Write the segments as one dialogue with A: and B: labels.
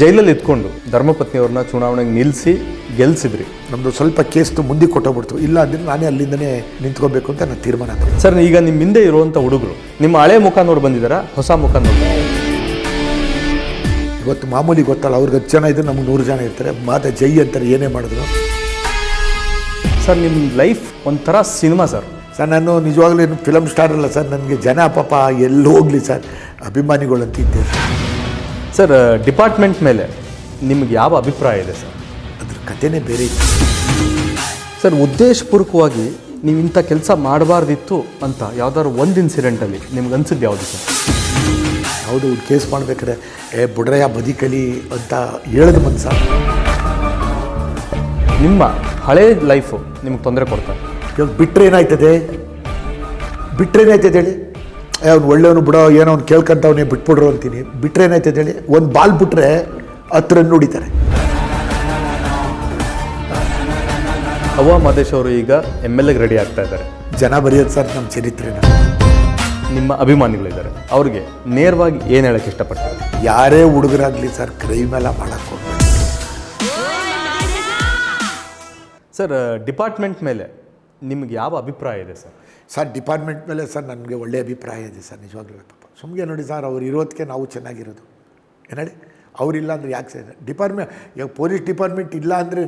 A: ಜೈಲಲ್ಲಿ ಇದ್ಕೊಂಡು ಧರ್ಮಪತ್ನಿಯವ್ರನ್ನ ಚುನಾವಣೆಗೆ ನಿಲ್ಲಿಸಿ ಗೆಲ್ಲಿಸಿದ್ರಿ.
B: ನಮ್ಮದು ಸ್ವಲ್ಪ ಕೇಸ್ತು ಮುಂದೆ ಕೊಟ್ಟೋಗ್ಬಿಡ್ತು. ಇಲ್ಲ ಅಂದರೆ ನಾನೇ ಅಲ್ಲಿಂದನೇ ನಿಂತ್ಕೋಬೇಕು ಅಂತ ನಾನು ತೀರ್ಮಾನ ತಗೊಂಡೆ.
A: ಸರ್, ಈಗ ನಿಮ್ಮ ಹಿಂದೆ ಇರುವಂಥ ಹುಡುಗರು ನಿಮ್ಮ ಹಳೆ ಮುಖ ನೋಡಿ ಬಂದಿದ್ದಾರಾ, ಹೊಸ ಮುಖ ನೋಡಿ?
B: ಇವತ್ತು ಮಾಮೂಲಿ ಗೊತ್ತಲ್ಲ, ಅವ್ರಿಗೆ 10 ಜನ ಇದ್ದರೆ ನಮ್ಗೆ 100 ಜನ ಇರ್ತಾರೆ. ಮಾತಾ ಜೈ ಅಂತಾರೆ ಏನೇ ಮಾಡಿದ್ರು.
A: ಸರ್, ನಿಮ್ಮ ಲೈಫ್ ಒಂಥರ ಸಿನಿಮಾ ಸರ್.
B: ಸರ್, ನಾನು ನಿಜವಾಗ್ಲೂ ಏನು ಫಿಲಮ್ ಸ್ಟಾರ್ ಅಲ್ಲ ಸರ್. ನನಗೆ ಜನ ಪಾಪ ಎಲ್ಲಿ ಹೋಗಲಿ ಸರ್, ಅಭಿಮಾನಿಗಳಂತ ಇದ್ದೇವೆ.
A: ಸರ್, ಡಿಪಾರ್ಟ್ಮೆಂಟ್ ಮೇಲೆ ನಿಮ್ಗೆ ಯಾವ ಅಭಿಪ್ರಾಯ ಇದೆ ಸರ್?
B: ಅದ್ರ ಕಥೆನೇ ಬೇರೆ ಇದೆ
A: ಸರ್. ಉದ್ದೇಶಪೂರ್ವಕವಾಗಿ ನೀವು ಇಂಥ ಕೆಲಸ ಮಾಡಬಾರ್ದಿತ್ತು ಅಂತ ಯಾವ್ದಾದ್ರು ಒಂದು ಇನ್ಸಿಡೆಂಟಲ್ಲಿ ನಿಮ್ಗೆ ಅನ್ಸಿದ್ದು ಯಾವುದು ಸರ್?
B: ಯಾವುದು ಕೇಸ್ ಮಾಡ್ಬೇಕಾದ್ರೆ ಬುಡ್ರಯ್ಯ ಬದಿಕಲಿ ಅಂತ ಹೇಳಿದ ಮನ್ಸ.
A: ನಿಮ್ಮ ಹಳೇ ಲೈಫು ನಿಮ್ಗೆ ತೊಂದರೆ ಕೊಡ್ತಾರೆ.
B: ಇವಾಗ ಬಿಟ್ಟರೆ ಏನಾಯ್ತದೆ ಹೇಳಿ? ಅವ್ನು ಒಳ್ಳೆಯವನು ಬಿಡೋ, ಏನೋ ಅವ್ನು ಕೇಳ್ಕೊಂತವನೇ ಬಿಟ್ಬಿಡ್ರು ಅಂತೀನಿ. ಬಿಟ್ಟರೆ ಏನಾಯ್ತದೆ ಹೇಳಿ? ಒಂದು ಬಾಲ್ ಬಿಟ್ಟರೆ 10 ರನ್ ಹೊಡಿತಾರೆ.
A: ಅವ್ವ ಮಹದೇಶ್ ಅವರು ಈಗ MLA ಗೆ ರೆಡಿ ಆಗ್ತಾ ಇದ್ದಾರೆ.
B: ಜನ ಬರೆಯೋದು ಸರ್ ನಮ್ಮ ಚರಿತ್ರೆನ.
A: ನಿಮ್ಮ ಅಭಿಮಾನಿಗಳಿದ್ದಾರೆ, ಅವ್ರಿಗೆ ನೇರವಾಗಿ ಏನು ಹೇಳೋಕ್ಕೆ ಇಷ್ಟಪಡ್ತಾರೆ?
B: ಯಾರೇ ಹುಡುಗರಾಗಲಿ ಸರ್, ಕ್ರೈಮ್ ಎಲ್ಲ ಮಾಡೋಕ್ಕೆ ಹೋಗ್ಬೇಡಿ
A: ಸರ್. ಡಿಪಾರ್ಟ್ಮೆಂಟ್ ಮೇಲೆ ನಿಮ್ಗೆ ಯಾವ ಅಭಿಪ್ರಾಯ ಇದೆ ಸರ್?
B: ಸರ್, ಡಿಪಾರ್ಟ್ಮೆಂಟ್ ಮೇಲೆ ಸರ್ ನನಗೆ ಒಳ್ಳೆಯ ಅಭಿಪ್ರಾಯ ಇದೆ ಸರ್. ನಿಜವಾಗ್ಲೂ ಪಾಪ ಸುಮ್ಮನೆ ನೋಡಿ ಸರ್, ಅವ್ರು ಇರೋದಕ್ಕೆ ನಾವು ಚೆನ್ನಾಗಿರೋದು. ಏನೇಳಿ ಅವರಿಲ್ಲ ಅಂದರೆ ಯಾಕೆ ಸರ್ ಡಿಪಾರ್ಟ್ಮೆಂಟ್? ಈಗ ಪೊಲೀಸ್ ಡಿಪಾರ್ಟ್ಮೆಂಟ್ ಇಲ್ಲ ಅಂದ್ರೇ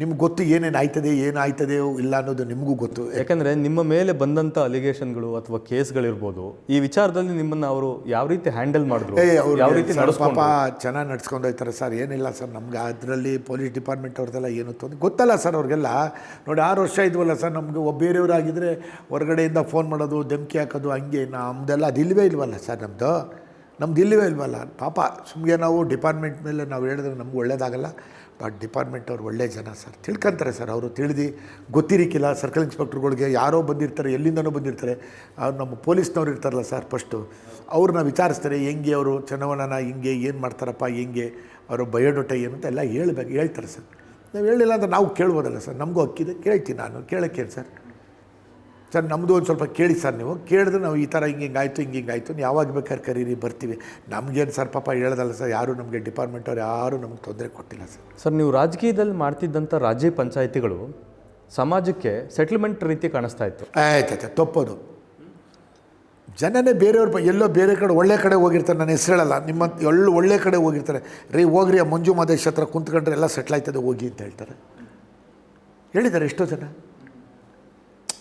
B: ನಿಮ್ಗೆ ಗೊತ್ತು ಏನೇನು ಆಯ್ತದೆ, ಏನಾಯ್ತದೆ ಇಲ್ಲ ಅನ್ನೋದು ನಿಮಗೂ ಗೊತ್ತು.
A: ಯಾಕಂದರೆ ನಿಮ್ಮ ಮೇಲೆ ಬಂದಂಥ ಅಲಿಗೇಷನ್ಗಳು ಅಥವಾ ಕೇಸ್ಗಳಿರ್ಬೋದು, ಈ ವಿಚಾರದಲ್ಲಿ ನಿಮ್ಮನ್ನು ಅವರು ಯಾವ ರೀತಿ ಹ್ಯಾಂಡಲ್ ಮಾಡಿದ್ರು, ಯಾವ ರೀತಿ
B: ಪಾಪ ಚೆನ್ನಾಗಿ ನಡ್ಸ್ಕೊಂಡು ಹೋಗ್ತಾರೆ ಸರ್. ಏನಿಲ್ಲ ಸರ್, ನಮ್ಗೆ ಅದರಲ್ಲಿ ಪೊಲೀಸ್ ಡಿಪಾರ್ಟ್ಮೆಂಟ್ ಅವ್ರದ್ದೆಲ್ಲ ಏನು ತೊಂದರೆ ಗೊತ್ತಲ್ಲ ಸರ್ ಅವ್ರಿಗೆಲ್ಲ. ನೋಡಿ 6 ವರ್ಷ ಇದ್ವಲ್ಲ ಸರ್, ನಮಗೆ ಬೇರೆಯವರಾಗಿದ್ದರೆ ಹೊರಗಡೆಯಿಂದ ಫೋನ್ ಮಾಡೋದು, ಧಮಕಿ ಹಾಕೋದು, ಹಂಗೆ ನಮ್ಮದೆಲ್ಲ ಅದು ಇಲ್ಲವೇ ಇಲ್ವಲ್ಲ ಸರ್. ನಮ್ದು ಇಲ್ಲವೇ ಇಲ್ವಲ್ಲ ಪಾಪ. ಸುಮ್ಮನೆ ನಾವು ಡಿಪಾರ್ಟ್ಮೆಂಟ್ ಮೇಲೆ ನಾವು ಹೇಳಿದ್ರೆ ನಮ್ಗೆ ಒಳ್ಳೇದಾಗಲ್ಲ. ಬಟ್ ಡಿಪಾರ್ಟ್ಮೆಂಟ್ ಅವ್ರು ಒಳ್ಳೆ ಜನ ಸರ್, ತಿಳ್ಕೊಂತಾರೆ ಸರ್. ಅವರು ತಿಳಿದು ಗೊತ್ತಿರಿಕ್ಕಿಲ್ಲ. ಸರ್ಕಲ್ ಇನ್ಸ್ಪೆಕ್ಟ್ರುಗಳಿಗೆ ಯಾರೋ ಬಂದಿರ್ತಾರೆ, ಎಲ್ಲಿಂದನೋ ಬಂದಿರ್ತಾರೆ. ಅವ್ರು ನಮ್ಮ ಪೊಲೀಸ್ನವ್ರು ಇರ್ತಾರಲ್ಲ ಸರ್, ಫಸ್ಟು ಅವ್ರನ್ನ ವಿಚಾರಿಸ್ತಾರೆ. ಹೆಂಗೆ ಅವರು ಚುನಾವಣೆನ ಹಿಂಗೆ ಏನು ಮಾಡ್ತಾರಪ್ಪ, ಹೆಂಗೆ ಅವರು ಬಯೋಡಾಟಾ ಏನು ಅಂತ ಎಲ್ಲ ಹೇಳ್ತಾರೆ ಸರ್. ನಾವು ಹೇಳಿಲ್ಲ ಅಂದ್ರೆ ನಾವು ಕೇಳ್ಬೋದಲ್ಲ ಸರ್, ನಮಗೂ ಹಕ್ಕಿದೆ. ಕೇಳ್ತೀನಿ ನಾನು, ಕೇಳೋಕ್ಕೇನು ಸರ್? ಸರ್, ನಮ್ಮದು ಒಂದು ಸ್ವಲ್ಪ ಕೇಳಿ ಸರ್. ನೀವು ಕೇಳಿದ್ರೆ ನಾವು ಈ ಥರ ಹಿಂಗಾಯ್ತು ನೀವು ಯಾವಾಗ ಬೇಕಾದ್ರೆ ಕರೀರಿ, ಬರ್ತೀವಿ. ನಮಗೇನು ಸರ್ ಪಾಪ ಹೇಳೋದಲ್ಲ ಸರ್. ಯಾರು ನಮಗೆ ಡಿಪಾರ್ಟ್ಮೆಂಟವ್ರು ಯಾರೂ ನಮ್ಗೆ ತೊಂದರೆ ಕೊಟ್ಟಿಲ್ಲ ಸರ್.
A: ಸರ್, ನೀವು ರಾಜಕೀಯದಲ್ಲಿ ಮಾಡ್ತಿದ್ದಂಥ ರಾಜ್ಯ ಪಂಚಾಯಿತಿಗಳು ಸಮಾಜಕ್ಕೆ ಸೆಟ್ಲ್ಮೆಂಟ್ ರೀತಿ ಕಾಣಿಸ್ತಾ ಇತ್ತು.
B: ಆಯ್ತಾಯ್ತು, ತಪ್ಪೋದು. ಜನನೇ ಬೇರೆಯವ್ರು ಎಲ್ಲೋ ಬೇರೆ ಕಡೆ ಒಳ್ಳೆ ಕಡೆ ಹೋಗಿರ್ತಾರೆ. ನಾನು ಹೆಸರು ಹೇಳಲ್ಲ, ನಿಮ್ಮ ಒಳ್ಳೆ ಕಡೆ ಹೋಗಿರ್ತಾರೆ. ಹೋಗ್ರಿ ಆ ಮಂಜು ಮಹದೇಶ್ ಹತ್ರ ಕುಂತ್ಕೊಂಡ್ರೆ ಎಲ್ಲ ಸೆಟ್ಲ್ ಆಯ್ತದೆ ಹೋಗಿ ಅಂತ ಹೇಳ್ತಾರೆ. ಹೇಳಿದ್ದಾರೆ ಎಷ್ಟೋ ಜನ.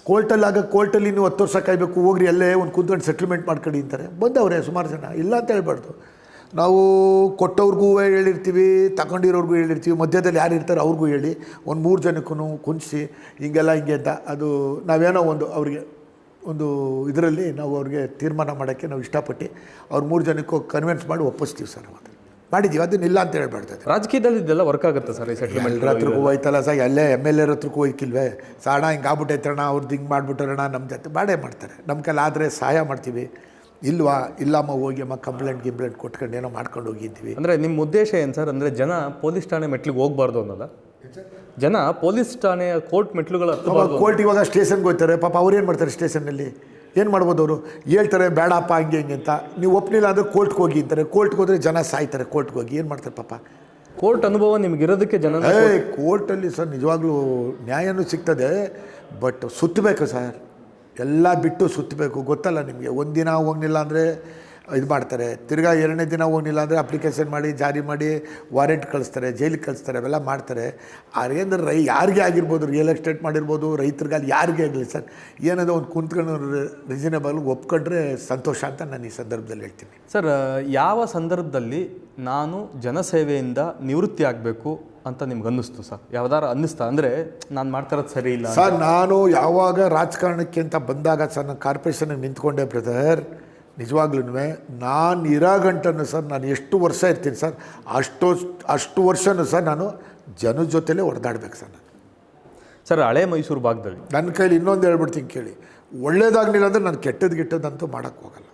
B: ಕೋರ್ಟಲ್ಲಿ ನೀವು 10 ವರ್ಷ ಕಾಯಬೇಕು, ಹೋಗ್ರಿ ಅಲ್ಲೇ ಒಂದು ಕುಂತ್ಕೊಂಡು ಸೆಟ್ಲ್ಮೆಂಟ್ ಮಾಡ್ಕೊಳ್ಳಿ ಅಂತಾರೆ. ಬಂದವ್ರೆ ಸುಮಾರು ಜನ, ಇಲ್ಲ ಅಂತ ಹೇಳ್ಬಾರ್ದು. ನಾವು ಕೊಟ್ಟವ್ರಿಗೂ ಹೇಳಿರ್ತೀವಿ, ತಗೊಂಡಿರೋರ್ಗೂ ಹೇಳಿರ್ತೀವಿ, ಮಧ್ಯದಲ್ಲಿ ಯಾರು ಇರ್ತಾರೆ ಅವ್ರಿಗೂ ಹೇಳಿ ಒಂದು 3 ಜನಕ್ಕೂ ಕುಂದಿಸಿ ಹಿಂಗೆ ಅಂತ. ಅದು ನಾವೇನೋ ಅವ್ರಿಗೆ ಒಂದು ಇದರಲ್ಲಿ ನಾವು ಅವ್ರಿಗೆ ತೀರ್ಮಾನ ಮಾಡೋಕ್ಕೆ ನಾವು ಇಷ್ಟಪಟ್ಟು ಅವ್ರು 3 ಜನಕ್ಕೂ ಕನ್ವಿನ್ಸ್ ಮಾಡಿ ಒಪ್ಪಿಸ್ತೀವಿ ಸರ್. ಅವತ್ತು ಮಾಡಿದ್ದೀವಿ, ಅದನ್ನ ಇಲ್ಲ ಅಂತ ಹೇಳ್ಬಾರ್ದು.
A: ರಾಜಕೀಯದಲ್ಲಿ ಇದೆಲ್ಲ ವರ್ಕ್ ಆಗುತ್ತೆ ಸರ್. ಈ ಸೆಟ್ಲ್ಮೆಂಟ್
B: ಎಲ್ಲರ ಹತ್ರಕ್ಕೂ ಹೋಯ್ತಲ್ಲ ಸರ್, ಎಲ್ಲೇ MLA ಹತ್ರಕ್ಕೂ ಹೋಯ್ಕಿಲ್ವೇ? ಸಾಣ ಹಿಂಗೆ ಆಗ್ಬಿಟ್ಟೈತಣ್ಣ, ಅವ್ರದ್ದು ಹಿಂಗೆ ಮಾಡಿಬಿಟ್ಟಾರಣ, ನಮ್ಮ ಜೊತೆ ಮಾಡೇ ಮಾಡ್ತಾರೆ. ನಮ್ಮ ಕೈಲಿ ಆದರೆ ಸಹಾಯ ಮಾಡ್ತೀವಿ. ಇಲ್ಲಮ್ಮ ಹೋಗಿ ಕಂಪ್ಲೇಂಟ್ ಕೊಟ್ಕೊಂಡು ಏನೋ ಮಾಡ್ಕೊಂಡು ಹೋಗಿದ್ದೀವಿ.
A: ಅಂದರೆ ನಿಮ್ಮ ಉದ್ದೇಶ ಏನು ಸರ್? ಅಂದರೆ ಜನ ಪೊಲೀಸ್ ಠಾಣೆ ಮೆಟ್ಲಿಗೆ ಹೋಗ್ಬಾರ್ದು ಅನ್ನೋದ? ಜನ ಪೊಲೀಸ್ ಠಾಣೆಯ ಕೋರ್ಟ್ ಮೆಟ್ಲುಗಳು
B: ಕೋರ್ಟ್ ಇವಾಗ ಸ್ಟೇಷನ್ಗೆ ಹೋಗ್ತಾರೆ ಪಾಪ. ಅವ್ರು ಏನು ಮಾಡ್ತಾರೆ ಸ್ಟೇಷನ್ನಲ್ಲಿ? ಏನು ಮಾಡ್ಬೋದು ಅವರು? ಹೇಳ್ತಾರೆ ಬೇಡಪ್ಪ ಹಂಗೆ ಅಂತ. ನೀವು ಒಪ್ಪಲಿಲ್ಲ ಅಂದರೆ ಕೋರ್ಟ್ಗೆ ಹೋಗಿ ಅಂತಾರೆ. ಕೋರ್ಟ್ಗೆ ಹೋದರೆ ಜನ ಸಾಯ್ತಾರೆ. ಕೋರ್ಟ್ಗೆ ಹೋಗಿ ಏನು ಮಾಡ್ತಾರೆ ಪಾಪ?
A: ಕೋರ್ಟ್ ಅನುಭವ ನಿಮಗಿರೋದಕ್ಕೆ ಜನ
B: ಕೋರ್ಟಲ್ಲಿ ಸರ್ ನಿಜವಾಗ್ಲೂ ನ್ಯಾಯನೂ ಸಿಗ್ತದೆ. ಬಟ್ ಸುತ್ತಬೇಕು ಸರ್, ಎಲ್ಲ ಬಿಟ್ಟು ಸುತ್ತಬೇಕು. ಗೊತ್ತಲ್ಲ ನಿಮಗೆ, ಒಂದಿನ ಹೋಗಲಿಲ್ಲ ಅಂದರೆ ಇದು ಮಾಡ್ತಾರೆ, ತಿರ್ಗಾ 2ನೇ ದಿನ ಹೋಗಲಿಲ್ಲ ಅಂದರೆ ಅಪ್ಲಿಕೇಶನ್ ಮಾಡಿ ಜಾರಿ ಮಾಡಿ ವಾರೆಂಟ್ ಕಳಿಸ್ತಾರೆ, ಜೈಲಿಗೆ ಕಳಿಸ್ತಾರೆ, ಅವೆಲ್ಲ ಮಾಡ್ತಾರೆ. ಅದೇಂದ್ರೆ ಯಾರಿಗೆ ಆಗಿರ್ಬೋದು, ರಿಯಲ್ ಎಸ್ಟೇಟ್ ಮಾಡಿರ್ಬೋದು, ರೈತರಿಗಾಲಿ ಯಾರಿಗೆ ಆಗಲಿ ಸರ್, ಏನದು ಒಂದು ಕುಂತ್ಕೊಂಡು ರೀಸನೇಬಲ್ ಒಪ್ಕೊಂಡ್ರೆ ಸಂತೋಷ ಅಂತ ನಾನು ಈ ಸಂದರ್ಭದಲ್ಲಿ ಹೇಳ್ತೀನಿ.
A: ಸರ್, ಯಾವ ಸಂದರ್ಭದಲ್ಲಿ ನಾನು ಜನಸೇವೆಯಿಂದ ನಿವೃತ್ತಿ ಆಗಬೇಕು ಅಂತ ನಿಮ್ಗೆ ಅನ್ನಿಸ್ತು ಸರ್? ಯಾವ್ದಾರು ಅನ್ನಿಸ್ತಾ? ಅಂದರೆ ನಾನು ಮಾಡ್ತಾರದು ಸರಿ ಇಲ್ಲ
B: ಸರ್. ನಾನು ಯಾವಾಗ ರಾಜಕಾರಣಕ್ಕೆ ಅಂತ ಬಂದಾಗ ಸರ್, ನಾನು ಕಾರ್ಪೊರೇಷನ್ಗೆ ನಿಂತ್ಕೊಂಡೆ ಬ್ರದರ್. ನಿಜವಾಗ್ಲೂ ನಾನು ಇರೋ ಗಂಟನ್ನು ಸರ್, ನಾನು ಎಷ್ಟು ವರ್ಷ ಇರ್ತೀನಿ ಸರ್, ಅಷ್ಟು ವರ್ಷನೂ ಸರ್ ನಾನು ಜನದ ಜೊತೆಲೇ ಹೊಡೆದಾಡ್ಬೇಕು ಸರ್.
A: ಸರ್, ಹಳೆ ಮೈಸೂರು ಭಾಗದಲ್ಲಿ
B: ನನ್ನ ಕೈಲಿ ಇನ್ನೊಂದು ಹೇಳ್ಬಿಡ್ತೀನಿ ಕೇಳಿ. ಒಳ್ಳೇದಾಗಲಿಲ್ಲ ಅಂದರೆ ನಾನು ಕೆಟ್ಟದಂತೂ ಮಾಡೋಕ್ಕೆ ಹೋಗಲ್ಲ.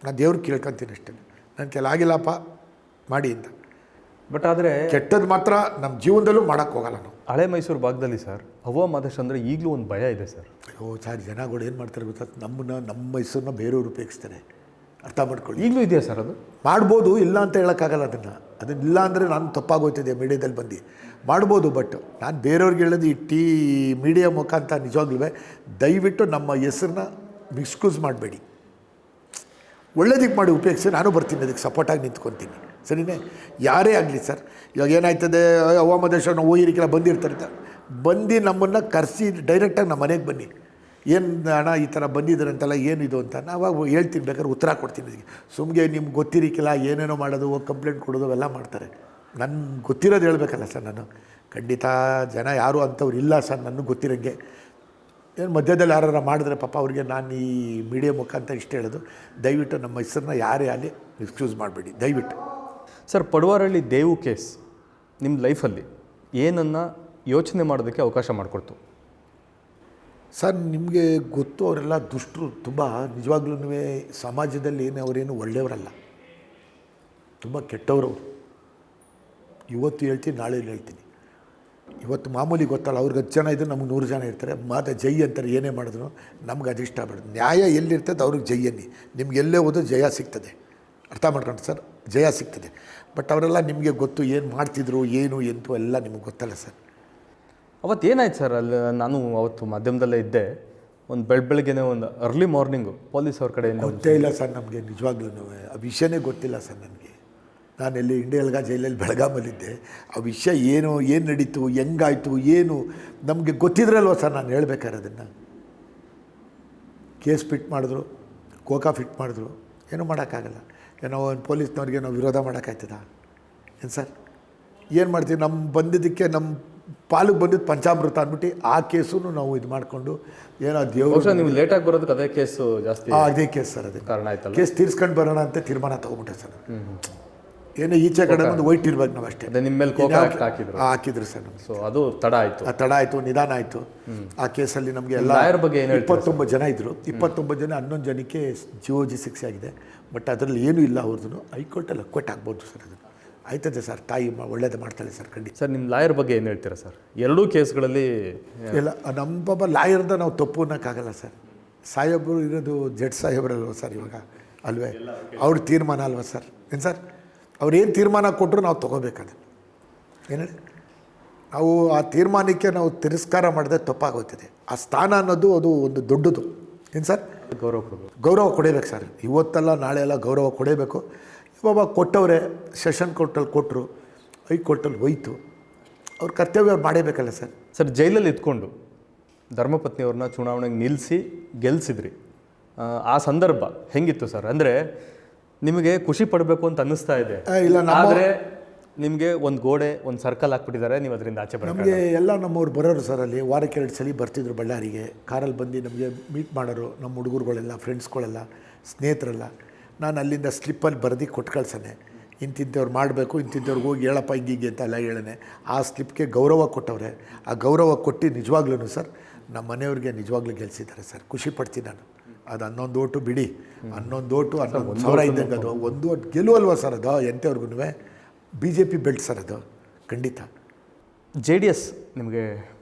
B: ನಾನು ದೇವ್ರಿಗೆ ಕೇಳ್ಕೊತೀನಿ ಅಷ್ಟೇ, ನನ್ನ ಕೈಲಾಗಿಲ್ಲಪ್ಪ ಮಾಡಿ ಅಂತ.
A: ಬಟ್ ಆದರೆ
B: ಕೆಟ್ಟದ್ದು ಮಾತ್ರ ನಮ್ಮ ಜೀವನದಲ್ಲೂ ಮಾಡೋಕ್ಕೆ ಹೋಗಲ್ಲ ನಾವು.
A: ಹಳೆ ಮೈಸೂರು ಭಾಗದಲ್ಲಿ ಸರ್ ಅವ್ವ ಮಹದೇಶ್ ಅಂದರೆ ಈಗಲೂ ಒಂದು ಭಯ ಇದೆ ಸರ್.
B: ಅಯ್ಯೋ ಸರ್, ಜನಗಳು ಏನು ಮಾಡ್ತಾರೆ ಗೊತ್ತಾ, ನಮ್ಮ ಮೈಸೂರನ್ನ ಬೇರೆಯವರು ಉಪಯೋಗಿಸ್ತಾರೆ. ಅರ್ಥ ಮಾಡ್ಕೊಳ್ಳಿ.
A: ಈಗಲೂ ಇದೆಯಾ ಸರ್ ಅದು?
B: ಮಾಡ್ಬೋದು, ಇಲ್ಲ ಅಂತ ಹೇಳೋಕ್ಕಾಗಲ್ಲ. ಅದನ್ನು ಇಲ್ಲ ಅಂದರೆ ನಾನು ತಪ್ಪಾಗೋಯ್ತಿದೆ ಮೀಡಿಯಾದಲ್ಲಿ ಬಂದು ಮಾಡ್ಬೋದು. ಬಟ್ ನಾನು ಬೇರೆಯವ್ರಿಗೆ ಹೇಳೋದು ಈ ಮೀಡಿಯಾ ಮುಖಾಂತರ ನಿಜವಾಗ್ಲೂ ದಯವಿಟ್ಟು ನಮ್ಮ ಹೆಸರನ್ನ ಮಿಸ್ಯೂಸ್ ಮಾಡಬೇಡಿ. ಒಳ್ಳೇದಕ್ಕೆ ಮಾಡಿ ಉಪಯೋಗಿಸಿ ನಾನು ಬರ್ತೀನಿ, ಅದಕ್ಕೆ ಸಪೋರ್ಟಾಗಿ ನಿಂತ್ಕೊತೀನಿ. ಸರಿನೇ? ಯಾರೇ ಆಗಲಿ ಸರ್. ಇವಾಗ ಏನಾಯ್ತದೆ, ಅವಾಮದೇಶ್ವರ ನಾವು ಹೋಗಿರಿಕೆಲ್ಲ ಬಂದಿರ್ತಾರೆ, ಬಂದು ನಮ್ಮನ್ನು ಕರೆಸಿ ಡೈರೆಕ್ಟಾಗಿ ನಮ್ಮ ಮನೆಗೆ ಬನ್ನಿ, ಏನು ಹಣ ಈ ಥರ ಬಂದಿದ್ದಾರೆ ಅಂತೆಲ್ಲ ಏನಿದು ಅಂತ ನಾವಾಗ ಹೇಳ್ತೀನಿ, ಬೇಕಾದ್ರೆ ಉತ್ತರ ಕೊಡ್ತೀನಿ. ಸುಮ್ಮನೆ ನಿಮ್ಗೆ ಗೊತ್ತಿರಿಕಿಲ್ಲ ಏನೇನೋ ಮಾಡೋದು, ಹೋಗಿ ಕಂಪ್ಲೇಂಟ್ ಕೊಡೋದು ಅವೆಲ್ಲ ಮಾಡ್ತಾರೆ. ನನಗೆ ಗೊತ್ತಿರೋದು ಹೇಳಬೇಕಲ್ಲ ಸರ್. ನಾನು ಖಂಡಿತ ಜನ ಯಾರು ಅಂಥವ್ರು ಇಲ್ಲ ಸರ್, ನನಗೆ ಗೊತ್ತಿರೋಂಗೆ. ಏನು ಮಧ್ಯದಲ್ಲಿ ಯಾರು ಮಾಡಿದ್ರೆ ಪಾಪ ಅವ್ರಿಗೆ ನಾನು ಈ ಮೀಡಿಯಾ ಮುಖಾಂತರ ಇಷ್ಟ ಹೇಳೋದು, ದಯವಿಟ್ಟು ನಮ್ಮ ಹೆಸರನ್ನ ಯಾರೇ ಆಗಲಿ ಮಿಸ್ಯೂಸ್ ಮಾಡಬೇಡಿ ದಯವಿಟ್ಟು.
A: ಸರ್, ಪಡುವಾರಳ್ಳಿ ದೇವು ಕೇಸ್ ನಿಮ್ಮ ಲೈಫಲ್ಲಿ ಏನನ್ನು ಯೋಚನೆ ಮಾಡೋದಕ್ಕೆ ಅವಕಾಶ ಮಾಡಿಕೊಡ್ತು?
B: ಸರ್, ನಿಮಗೆ ಗೊತ್ತು, ಅವರೆಲ್ಲ ದುಷ್ಟರು, ತುಂಬ ನಿಜವಾಗ್ಲೂ ಸಮಾಜದಲ್ಲಿ ಅವರೇನು ಒಳ್ಳೆಯವರಲ್ಲ, ತುಂಬ ಕೆಟ್ಟವರು. ಇವತ್ತು ಹೇಳ್ತೀನಿ, ನಾಳೆ ಹೇಳ್ತೀನಿ. ಇವತ್ತು ಮಾಮೂಲಿ ಗೊತ್ತಲ್ಲ, ಅವ್ರಿಗೆ 10 ಜನ ಇದ್ದರೆ ನಮ್ಗೆ 100 ಜನ ಇರ್ತಾರೆ, ಮಾತ್ರ ಜೈ ಅಂತಾರೆ. ಏನೇ ಮಾಡಿದ್ರು ನಮ್ಗೆ ಅದು ಇಷ್ಟ ಆಗ್ಬಿಡೋದು. ನ್ಯಾಯ ಎಲ್ಲಿರ್ತದೆ ಅವ್ರಿಗೆ ಜೈ ಅನ್ನಿ, ನಿಮ್ಗೆ ಎಲ್ಲೇ ಹೋದ್ರೂ ಜಯ ಸಿಗ್ತದೆ. ಅರ್ಥ ಮಾಡ್ಕೊಂಡು ಸರ್, ಜಯ ಸಿಗ್ತದೆ. ಬಟ್ ಅವರೆಲ್ಲ ನಿಮಗೆ ಗೊತ್ತು ಏನು ಮಾಡ್ತಿದ್ರು, ಏನು ಎಂತು ಎಲ್ಲ ನಿಮಗೆ ಗೊತ್ತಲ್ಲ ಸರ್.
A: ಅವತ್ತು ಏನಾಯ್ತು ಸರ್? ಅಲ್ಲಿ ನಾನು ಅವತ್ತು ಮಾಧ್ಯಮದಲ್ಲೇ ಇದ್ದೆ. ಒಂದು ಬೆಳಗ್ಗೆನೇ ಒಂದು ಅರ್ಲಿ ಮಾರ್ನಿಂಗು ಪೊಲೀಸ್ ಅವ್ರ ಕಡೆಯಿಂದ
B: ಗೊತ್ತೇ ಇಲ್ಲ ಸರ್ ನಮಗೆ, ನಿಜವಾಗ್ಲೂ ಆ ವಿಷಯನೇ ಗೊತ್ತಿಲ್ಲ ಸರ್ ನನಗೆ. ನಾನೆಲ್ಲಿ ಇಂಡಿಯಲ್ಗ ಜೈಲಲ್ಲಿ ಬೆಳಗಾಮಲ್ಲಿದ್ದೆ. ಆ ವಿಷಯ ಏನು ನಡೀತು, ಹೆಂಗಾಯಿತು, ಏನು ನಮಗೆ ಗೊತ್ತಿದ್ರಲ್ವ ಸರ್ ನಾನು ಹೇಳ್ಬೇಕಾರೆ. ಅದನ್ನು ಕೇಸ್ ಫಿಟ್ ಮಾಡಿದ್ರು, ಕೋಕಾ ಫಿಟ್ ಮಾಡಿದ್ರು, ಏನೂ ಮಾಡೋಕ್ಕಾಗಲ್ಲ. ಏನೋ ಒಂದು ಪೊಲೀಸ್ನವ್ರಿಗೆ ನಾವು ವಿರೋಧ ಮಾಡೋಕ್ಕಾಯ್ತದ ಏನು ಸರ್? ಏನು ಮಾಡ್ತೀವಿ? ನಮ್ಮ ಬಂದಿದ್ದಕ್ಕೆ ನಮ್ಮ ಪಾಲಿಗೆ ಬಂದಿದ್ದು ಪಂಚಾಮೃತ ಅಂದ್ಬಿಟ್ಟು ಆ ಕೇಸು ನಾವು ಇದು ಮಾಡಿಕೊಂಡು ಏನೋ ದೇವರು.
A: ನೀವು ಲೇಟಾಗಿ ಬರೋದಕ್ಕೆ ಅದೇ ಕೇಸು ಜಾಸ್ತಿ?
B: ಅದೇ ಕೇಸ್ ಸರ್, ಅದೇ
A: ಕಾರಣ ಆಯ್ತಲ್ಲ.
B: ಕೇಸ್ ತೀರ್ಸ್ಕೊಂಡು ಬರೋಣ ಅಂತ ತೀರ್ಮಾನ ತೊಗೊಂಬಿಟ್ಟೆ ಸರ್. ಏನೋ ಈಚೆ ಕಡೆ ಒಂದು ವೈಟ್ ಇರ್ಬೇಕು ನಾವು ಅಷ್ಟೇ.
A: ನಿಮ್ಮ ಮೇಲೆ ಕೋಕಾ
B: ಹಾಕಿದ್ರು ಸರ್ ನಮಗೆ.
A: ಸೊ ಅದು ತಡ ಆಯಿತು.
B: ತಡ ಆಯಿತು, ನಿಧಾನ ಆಯಿತು. ಆ ಕೇಸಲ್ಲಿ ನಮಗೆ ಎಲ್ಲ
A: ಲಾಯರ್ ಬಗ್ಗೆ ಏನು
B: 29 ಜನ ಇದ್ದರು. 29 ಜನ 11 ಜನಕ್ಕೆ GOG ಶಿಕ್ಷೆ ಆಗಿದೆ. ಬಟ್ ಅದರಲ್ಲಿ ಏನೂ ಇಲ್ಲ ಅವ್ರದ್ದು. ಹೈಕೋರ್ಟಲ್ಲಿ ಅಕ್ವೈಟ್ ಆಗ್ಬೋದು ಸರ್. ಅದನ್ನು ಆಯ್ತದೆ ಸರ್, ತಾಯಿ ಒಳ್ಳೇದು ಮಾಡ್ತಾಳೆ ಸರ್ ಖಂಡಿತ.
A: ಸರ್, ನಿಮ್ಮ ಲಾಯರ್ ಬಗ್ಗೆ ಏನು ಹೇಳ್ತೀರಾ ಸರ್? ಎರಡೂ ಕೇಸ್ಗಳಲ್ಲಿ
B: ಇಲ್ಲ, ನಮ್ಮ ಲಾಯರ್ದ ನಾವು ತಪ್ಪು ಅನ್ನೋಕ್ಕಾಗಲ್ಲ ಸರ್. ಸಾಹೇಬರು ಇರೋದು ಜಡ್ಜ್ ಸಾಹೇಬ್ರಲ್ವ ಸರ್ ಇವಾಗ, ಅಲ್ವೇ? ಅವ್ರ ತೀರ್ಮಾನ ಅಲ್ವ ಸರ್? ಏನು ಸರ್, ಅವ್ರೇನು ತೀರ್ಮಾನ ಕೊಟ್ಟರು ನಾವು ತೊಗೋಬೇಕದನ್ನು. ಏನು ಹೇಳಿ, ನಾವು ಆ ತೀರ್ಮಾನಕ್ಕೆ ನಾವು ತಿರಸ್ಕಾರ ಮಾಡಿದ್ರೆ ತಪ್ಪಾಗೋಗ್ತದೆ. ಆ ಸ್ಥಾನ ಅನ್ನೋದು ಅದು ಒಂದು ದೊಡ್ಡದು. ಏನು ಸರ್? ಗೌರವ ಕೊಡಬೇಕು ಸರ್. ಇವತ್ತೆಲ್ಲ ನಾಳೆ ಎಲ್ಲ ಗೌರವ ಕೊಡಬೇಕು. ಇವಾಗ ಕೊಟ್ಟವ್ರೆ, ಸೆಷನ್ ಕೋರ್ಟಲ್ಲಿ ಕೊಟ್ಟರು, ಹೈಕೋರ್ಟಲ್ಲಿ ಹೋಯ್ತು. ಅವ್ರ ಕರ್ತವ್ಯ ಅವ್ರು ಮಾಡೇಬೇಕಲ್ಲ ಸರ್.
A: ಸರ್, ಜೈಲಲ್ಲಿ ಇದ್ಕೊಂಡು ಧರ್ಮಪತ್ನಿಯವ್ರನ್ನ ಚುನಾವಣೆಗೆ ನಿಲ್ಲಿಸಿ ಗೆಲ್ಲಿಸಿದ್ರಿ. ಆ ಸಂದರ್ಭ ಹೆಂಗಿತ್ತು ಸರ್? ಅಂದರೆ ನಿಮಗೆ ಖುಷಿ ಪಡಬೇಕು ಅಂತ ಅನ್ನಿಸ್ತಾ ಇದೆ,
B: ಇಲ್ಲ
A: ಆದರೆ ನಿಮಗೆ ಒಂದು ಗೋಡೆ, ಒಂದು ಸರ್ಕಲ್ ಹಾಕ್ಬಿಟ್ಟಿದ್ದಾರೆ, ನೀವು ಅದರಿಂದ ಆಚೆ ಬರೋದು.
B: ನಮಗೆ ಎಲ್ಲ ನಮ್ಮವ್ರು ಬರೋರು ಸರ್. ಅಲ್ಲಿ ವಾರಕ್ಕೆ 2 ಸಲ ಬರ್ತಿದ್ರು ಬಳ್ಳಾರಿಗೆ. ಕಾರಲ್ಲಿ ಬಂದು ನಮಗೆ ಮೀಟ್ ಮಾಡೋರು, ನಮ್ಮ ಹುಡುಗರುಗಳೆಲ್ಲ, ಫ್ರೆಂಡ್ಸ್ಗಳೆಲ್ಲ, ಸ್ನೇಹಿತರೆಲ್ಲ. ನಾನು ಅಲ್ಲಿಂದ ಸ್ಲಿಪ್ಪಲ್ಲಿ ಬರೆದು ಕೊಟ್ಟು ಕಳ್ಸನೆ, ಇಂತಿಂಥವ್ರು ಮಾಡಬೇಕು, ಇಂತಿಂಥವ್ರಿಗೆ ಹೋಗಿ ಹೇಳಪ್ಪ ಹಿಂಗಿಗೆ ಅಂತ ಎಲ್ಲ ಹೇಳನೆ. ಆ ಸ್ಲಿಪ್ಗೆ ಗೌರವ ಕೊಟ್ಟವ್ರೆ. ಆ ಗೌರವ ಕೊಟ್ಟು ನಿಜವಾಗ್ಲೂ ಸರ್ ನಮ್ಮ ಮನೆಯವ್ರಿಗೆ ನಿಜವಾಗ್ಲೂ ಗೆಲ್ಲಿಸಿದ್ದಾರೆ ಸರ್. ಖುಷಿ ಪಡ್ತೀನಿ ನಾನು. ಅದು 11 ಓಟು ಬಿಡಿ, 11 ಓಟು 11,000 ಇದ್ದಂಗೆ. ಅದು 1 ಓಟ್ ಗೆಲುವಲ್ವ ಸರ್ ಅದು ಎಂಥವ್ರಿಗೂ. BJP ಬೆಲ್ಟ್ ಸರ್ ಅದು ಖಂಡಿತ.
A: JDS ನಿಮಗೆ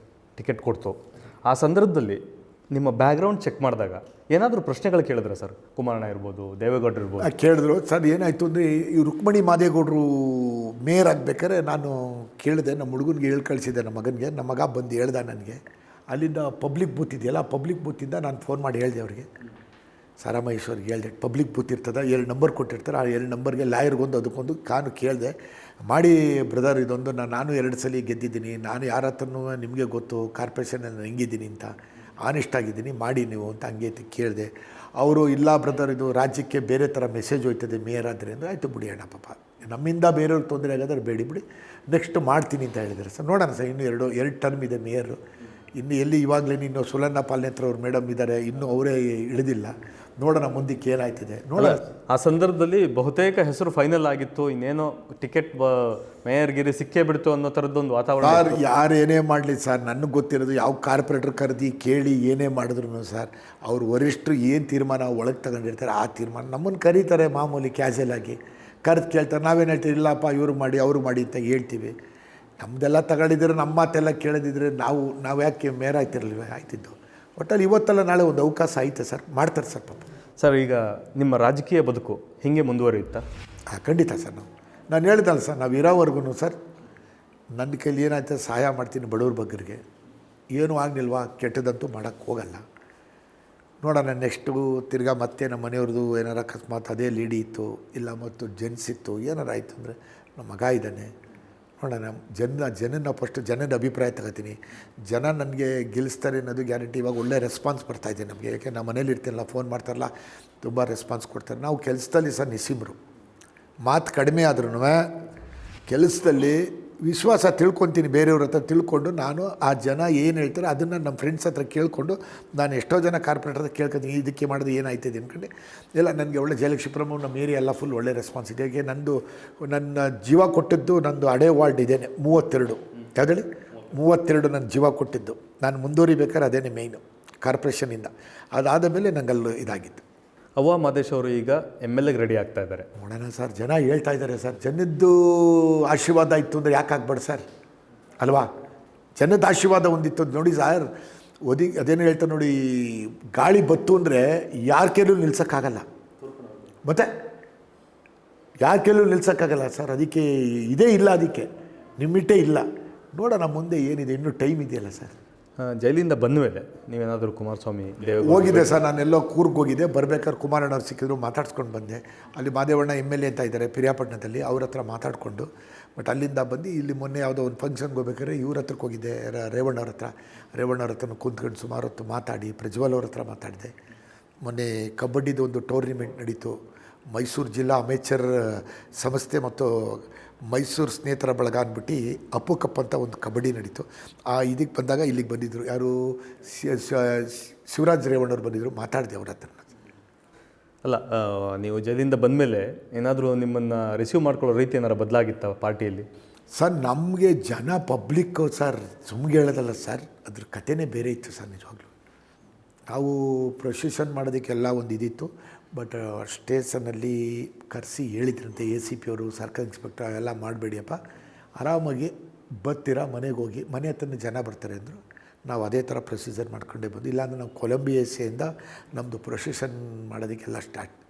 A: ಟಿಕೆಟ್ ಕೊಡ್ತು. ಆ ಸಂದರ್ಭದಲ್ಲಿ ನಿಮ್ಮ ಬ್ಯಾಕ್ಗ್ರೌಂಡ್ ಚೆಕ್ ಮಾಡಿದಾಗ ಏನಾದರೂ ಪ್ರಶ್ನೆಗಳು ಕೇಳಿದ್ರೆ ಸರ್? ಕುಮಾರಣ್ಣ ಇರ್ಬೋದು, ದೇವೇಗೌಡರು ಇರ್ಬೋದು.
B: ಕೇಳಿದ್ರು ಸರ್. ಏನಾಯಿತು ಅಂದರೆ, ಈ ರುಕ್ಮಣಿ ಮಾದೇಗೌಡರು ಮೇಯರ್ ಆಗಬೇಕಾದ್ರೆ ನಾನು ಕೇಳಿದೆ, ನಮ್ಮ ಹುಡುಗನಿಗೆ ಹೇಳಿ ಕಳಿಸಿದ್ದೆ, ನಮ್ಮ ಮಗನಿಗೆ. ನಮ್ಮ ಮಗ ಬಂದು ಹೇಳ್ದ ನನಗೆ. ಅಲ್ಲಿಂದ ಪಬ್ಲಿಕ್ ಬೂತ್ ಇದೆಯಲ್ಲ, ಪಬ್ಲಿಕ್ ಬೂತಿಂದ ನಾನು ಫೋನ್ ಮಾಡಿ ಹೇಳಿದೆ ಅವ್ರಿಗೆ, ಸಾರಾಮಹೇಶ್ವರ್ಗೆ ಹೇಳಿದೆ. ಪಬ್ಲಿಕ್ ಬೂತ್ ಇರ್ತದೆ, 2 ನಂಬರ್ ಕೊಟ್ಟಿರ್ತಾರೆ. ಆ 2 ನಂಬರ್ಗೆ ಲಾಯರ್ಗೊಂದು ಅದಕ್ಕೊಂದು ಕಾನು ಕೇಳಿದೆ. ಮಾಡಿ ಬ್ರದರ್, ಇದೊಂದು ನಾನು 2 ಸಲ ಗೆದ್ದಿದ್ದೀನಿ, ನಾನು ಯಾರ ಹತ್ರನೂ ನಿಮಗೆ ಗೊತ್ತು ಕಾರ್ಪೊರೇಷನಲ್ಲಿ ಹೆಂಗಿದ್ದೀನಿ ಅಂತ, ಆನೆಸ್ಟ್ ಆಗಿದ್ದೀನಿ, ಮಾಡಿ ನೀವು ಅಂತ ಹಂಗೆ ಕೇಳಿದೆ. ಅವರು ಇಲ್ಲ ಬ್ರದರ್, ಇದು ರಾಜ್ಯಕ್ಕೆ ಬೇರೆ ಥರ ಮೆಸೇಜ್ ಹೋಯ್ತದೆ ಮೇಯರ್ ಆದರೆ ಅಂದರೆ. ಆಯಿತು ಬಿಡಿ ಅಣ್ಣ, ಪಾಪ ನಮ್ಮಿಂದ ಬೇರೆಯವ್ರಿಗೆ ತೊಂದರೆ ಆಗೋದ್ರೆ ಬೇಡಿ ಬಿಡಿ, ನೆಕ್ಸ್ಟ್ ಮಾಡ್ತೀನಿ ಅಂತ ಹೇಳಿದ್ದಾರೆ ಸರ್. ನೋಡೋಣ ಸರ್, ಇನ್ನೂ 2 ಟರ್ಮ್ ಇದೆ ಮೇಯರು. ಇನ್ನು ಎಲ್ಲಿ ಇವಾಗಲೇ ಇನ್ನು ಸುಲರ್ಣ ಪಾಲ್ನೇತ್ರ ಅವ್ರ ಮೇಡಮ್ ಇದ್ದಾರೆ, ಇನ್ನೂ ಅವರೇ ಇಳಿದಿಲ್ಲ. ನೋಡೋಣ ಮುಂದಕ್ಕೆ ಏನಾಯ್ತಿದೆ ನೋಡೋಣ.
A: ಆ ಸಂದರ್ಭದಲ್ಲಿ ಬಹುತೇಕ ಹೆಸರು ಫೈನಲ್ ಆಗಿತ್ತು, ಇನ್ನೇನೋ ಟಿಕೆಟ್ ಮೇಯರ್ಗಿರಿ ಸಿಕ್ಕೇ ಬಿಡ್ತು ಅನ್ನೋ ಥರದ್ದೊಂದು ವಾತಾವರಣ.
B: ಸರ್, ಯಾರು ಏನೇ ಮಾಡಲಿ ಸರ್, ನನಗೆ ಗೊತ್ತಿರೋದು ಯಾವ ಕಾರ್ಪೊರೇಟ್ರ್ ಕರೆದು ಕೇಳಿ ಏನೇ ಮಾಡಿದ್ರು ಸರ್, ಅವ್ರ ವರಿಷ್ಠರು ಏನು ತೀರ್ಮಾನ ಒಳಗೆ ತಗೊಂಡಿರ್ತಾರೆ ಆ ತೀರ್ಮಾನ ನಮ್ಮನ್ನು ಕರೀತಾರೆ ಮಾಮೂಲಿ ಕ್ಯಾಶುಯಲ್ ಆಗಿ ಕರೆದು ಕೇಳ್ತಾರೆ. ನಾವೇನು ಹೇಳ್ತೀವಿ, ಇಲ್ಲಪ್ಪ ಇವರು ಮಾಡಿ ಅವರು ಮಾಡಿ ಅಂತ ಹೇಳ್ತೀವಿ. ನಮ್ಮದೆಲ್ಲ ತಗೊಂಡಿದ್ರೆ, ನಮ್ಮ ಮಾತೆಲ್ಲ ಕೇಳದಿದ್ರೆ ನಾವು ಯಾಕೆ ಮೇಯರ್ ಆಯ್ತಿರಲಿಲ್ಲ ಆಯ್ತಿದ್ದು. ಒಟ್ಟಲ್ಲಿ ಇವತ್ತೆಲ್ಲ ನಾಳೆ ಒಂದು ಅವಕಾಶ ಐತೆ ಸರ್, ಮಾಡ್ತಾರೆ ಸರ್ ಪಾಪ.
A: ಸರ್ ಈಗ ನಿಮ್ಮ ರಾಜಕೀಯ ಬದುಕು ಹೀಗೆ ಮುಂದುವರಿಯುತ್ತಾ?
B: ಖಂಡಿತ ಸರ್. ನಾನು ಹೇಳ್ದಲ್ಲ ಸರ್, ನಾವು ಇರೋವರೆಗೂ ಸರ್ ನನ್ನ ಕೈಲಿ ಏನಾಯ್ತು ಸಹಾಯ ಮಾಡ್ತೀನಿ ಬಡವ್ರ ಬಗ್ಗರಿಗೆ. ಏನೂ ಆಗಲಿಲ್ವಾ ಕೆಟ್ಟದಂತೂ ಮಾಡೋಕ್ಕೆ ಹೋಗಲ್ಲ. ನೋಡೋಣ ನೆಕ್ಸ್ಟು ತಿರ್ಗಾ ಮತ್ತೆ ನಮ್ಮ ಮನೆಯವ್ರದ್ದು ಏನಾರು ಅಕಸ್ಮಾತ್ ಅದೇ ಲೇಡಿ ಇತ್ತು ಇಲ್ಲ ಮತ್ತು ಜೆಂಟ್ಸ್ ಇತ್ತು ಏನಾರು ಆಯಿತು ಅಂದರೆ ನಮ್ಮ ಮಗ ಇದ್ದಾನೆ. ನೋಡೋಣ ಜನನ ಫಸ್ಟ್ ಜನದ ಅಭಿಪ್ರಾಯ ತಗೋತೀನಿ. ಜನ ನನಗೆ ಗೆಲ್ಲಿಸ್ತಾರೆ ಅನ್ನೋದು ಗ್ಯಾರಂಟಿ. ಇವಾಗ ಒಳ್ಳೆ ರೆಸ್ಪಾನ್ಸ್ ಬರ್ತಾಯಿದೆ ನಮಗೆ. ಯಾಕೆ ನಮ್ಮ ಮನೇಲಿ ಇರ್ತೀನಲ್ಲ, ಫೋನ್ ಮಾಡ್ತಾರಲ್ಲ, ತುಂಬ ರೆಸ್ಪಾನ್ಸ್ ಕೊಡ್ತಾರೆ. ನಾವು ಕೆಲಸದಲ್ಲಿ ಸರ್ ನಿಸ್ಸೀಮರು. ಮಾತು ಕಡಿಮೆ ಆದ್ರೂ ಕೆಲಸದಲ್ಲಿ ವಿಶ್ವಾಸ ತಿಳ್ಕೊತೀನಿ. ಬೇರೆಯವ್ರ ಹತ್ರ ತಿಳ್ಕೊಂಡು ನಾನು ಆ ಜನ ಏನು ಹೇಳ್ತಾರೆ ಅದನ್ನು ನಮ್ಮ ಫ್ರೆಂಡ್ಸ್ ಹತ್ರ ಕೇಳಿಕೊಂಡು ನಾನು ಎಷ್ಟೋ ಜನ ಕಾರ್ಪೊರೇಟರ್ ಹತ್ರ ಕೇಳ್ಕೊತೀನಿ, ಇದಕ್ಕೆ ಮಾಡೋದು ಏನಾಯ್ತದೆ ಅಂದ್ಕೊಂಡು. ಇಲ್ಲ ನನಗೆ ಒಳ್ಳೆ ಜಯಲಕ್ಷ್ಮೀಪುರಮ್ ನಮ್ಮ ಏರಿಯಾ ಎಲ್ಲ ಫುಲ್ ಒಳ್ಳೆ ರೆಸ್ಪಾನ್ಸ್ ಇದೆ. ಯಾಕೆ ನನ್ನ ಜೀವ ಕೊಟ್ಟಿದ್ದು ನಂದು ಅಡೇ ವಾರ್ಡ್ ಇದೇನೆ 32 ಯಾವುದೇಳಿ 32 ನನ್ನ ಜೀವ ಕೊಟ್ಟಿದ್ದು. ನಾನು ಮುಂದುವರಿಬೇಕಾದ್ರೆ ಅದೇನೇ ಮೇಯ್ನು ಕಾರ್ಪೊರೇಷನಿಂದ. ಅದಾದ ಮೇಲೆ ನಂಗಲ್ಲೂ ಇದಾಗಿತ್ತು.
A: ಅವ್ವ ಮಾದೇಶ್ ಅವರು ಈಗ MLA ರೆಡಿ ಆಗ್ತಾ ಇದ್ದಾರೆ.
B: ನೋಡೋಣ ಸರ್, ಜನ ಹೇಳ್ತಾ ಇದ್ದಾರೆ ಸರ್, ಜನದ್ದು ಆಶೀರ್ವಾದ ಇತ್ತು ಅಂದರೆ ಯಾಕೆ ಆಗ್ಬಾರ್ದು ಸರ್ ಅಲ್ವಾ? ಜನದ ಆಶೀರ್ವಾದ ಒಂದಿತ್ತು ನೋಡಿ ಸರ್. ಅದೇನು ಹೇಳ್ತಾರೆ ನೋಡಿ, ಗಾಳಿ ಬತ್ತು ಅಂದರೆ ಯಾರ ಕೈಲೂ ನಿಲ್ಸೋಕ್ಕಾಗಲ್ಲ. ಮತ್ತು ಯಾರ ಕೈಲೂ ನಿಲ್ಸೋಕ್ಕಾಗಲ್ಲ ಸರ್. ಅದಕ್ಕೆ ಇದೇ ಇಲ್ಲ, ಅದಕ್ಕೆ ನಿಮ್ಮಿಟ್ಟೇ ಇಲ್ಲ. ನೋಡೋಣ ಮುಂದೆ ಏನಿದೆ, ಇನ್ನೂ ಟೈಮ್ ಇದೆಯಲ್ಲ ಸರ್.
A: ಜೈಲಿಂದ ಬಂದ ಮೇಲೆ ನೀವೇನಾದರೂ ಕುಮಾರಸ್ವಾಮಿ
B: ಹೋಗಿದ್ದೆ ಸರ್. ನಾನೆಲ್ಲೋ ಕೂರ್ಗೆ ಹೋಗಿದ್ದೆ. ಬರ್ಬೇಕಾದ್ರೆ ಕುಮಾರಣ್ಣವ್ರು ಸಿಕ್ಕಿದ್ರು, ಮಾತಾಡ್ಸ್ಕೊಂಡು ಬಂದೆ. ಅಲ್ಲಿ ಮಾದೇವಣ್ಣ MLA ಅಂತ ಇದ್ದಾರೆ ಪಿರಿಯಾಪಟ್ಟಣದಲ್ಲಿ, ಅವ್ರ ಹತ್ರ ಮಾತಾಡಿಕೊಂಡು ಬಟ್ ಅಲ್ಲಿಂದ ಬಂದು ಇಲ್ಲಿ ಮೊನ್ನೆ ಯಾವುದೋ ಒಂದು ಫಂಕ್ಷನ್ಗೆ ಹೋಗ್ಬೇಕಾದ್ರೆ ಇವ್ರ ಹತ್ರಕ್ಕೆ ಹೋಗಿದ್ದೆ, ರೇವಣ್ಣವ್ರ ಹತ್ರ ಕೂತ್ಕೊಂಡು ಸುಮಾರು ಹೊತ್ತು ಮಾತಾಡಿ ಪ್ರಜ್ವಲ್ ಅವ್ರ ಹತ್ರ ಮಾತಾಡಿದೆ. ಮೊನ್ನೆ ಕಬಡ್ಡಿದು ಒಂದು ಟೂರ್ನಿಮೆಂಟ್ ನಡೀತು. ಮೈಸೂರು ಜಿಲ್ಲಾ ಅಮೇಚರ್ ಸಂಸ್ಥೆ ಮತ್ತು ಮೈಸೂರು ಸ್ನೇಹಿತರ ಬಳಗ ಅಂದ್ಬಿಟ್ಟು ಅಪ್ಪು ಕಪ್ ಅಂತ ಒಂದು ಕಬಡ್ಡಿ ನಡೀತು. ಇದಕ್ಕೆ ಬಂದಾಗ ಇಲ್ಲಿಗೆ ಬಂದಿದ್ದರು ಯಾರು, ಶಿವರಾಜ್ ರೇವಣ್ಣವ್ರು ಬಂದಿದ್ದರು. ಮಾತಾಡಿದೆ ಅವ್ರ ಹತ್ರ.
A: ಅಲ್ಲ, ನೀವು ಜೈಲಿಂದ ಬಂದಮೇಲೆ ಏನಾದರೂ ನಿಮ್ಮನ್ನು ರಿಸೀವ್ ಮಾಡ್ಕೊಳ್ಳೋ ರೀತಿ ಏನಾರು ಬದಲಾಗಿತ್ತ ಪಾರ್ಟಿಯಲ್ಲಿ?
B: ಸರ್ ನಮಗೆ ಜನ ಪಬ್ಲಿಕ್ಕು ಸರ್ ಸುಮ್ಗೆ ಹೇಳೋದಲ್ಲ ಸರ್, ಅದ್ರ ಕಥೆನೇ ಬೇರೆ ಇತ್ತು ಸರ್. ನಿಜವಾಗ್ಲೂ ನಾವು ಪ್ರೊಸೆಷನ್ ಮಾಡೋದಕ್ಕೆಲ್ಲ ಒಂದು ಇದಿತ್ತು. ಬಟ್ ಸ್ಟೇಷನಲ್ಲಿ ಕರೆಸಿ ಹೇಳಿದ್ರಂತೆ ACP ಅವರು, ಸರ್ಕಲ್ ಇನ್ಸ್ಪೆಕ್ಟರ್ ಎಲ್ಲ ಮಾಡಬೇಡಿಯಪ್ಪ, ಆರಾಮಾಗಿ ಬರ್ತೀರಾ ಮನೆಗೆ ಹೋಗಿ, ಮನೆ ಹತ್ರನೇ ಜನ ಬರ್ತಾರೆ ಅಂದರು. ನಾವು ಅದೇ ಥರ ಪ್ರೊಸೀಜರ್ ಮಾಡ್ಕೊಂಡೇ ಬಂದು. ಇಲ್ಲಾಂದರೆ ನಾವು ಕೊಲಂಬಿಯಾಸಿಯಿಂದ ನಮ್ಮದು ಪ್ರೊಸೆಷನ್ ಮಾಡೋದಕ್ಕೆಲ್ಲ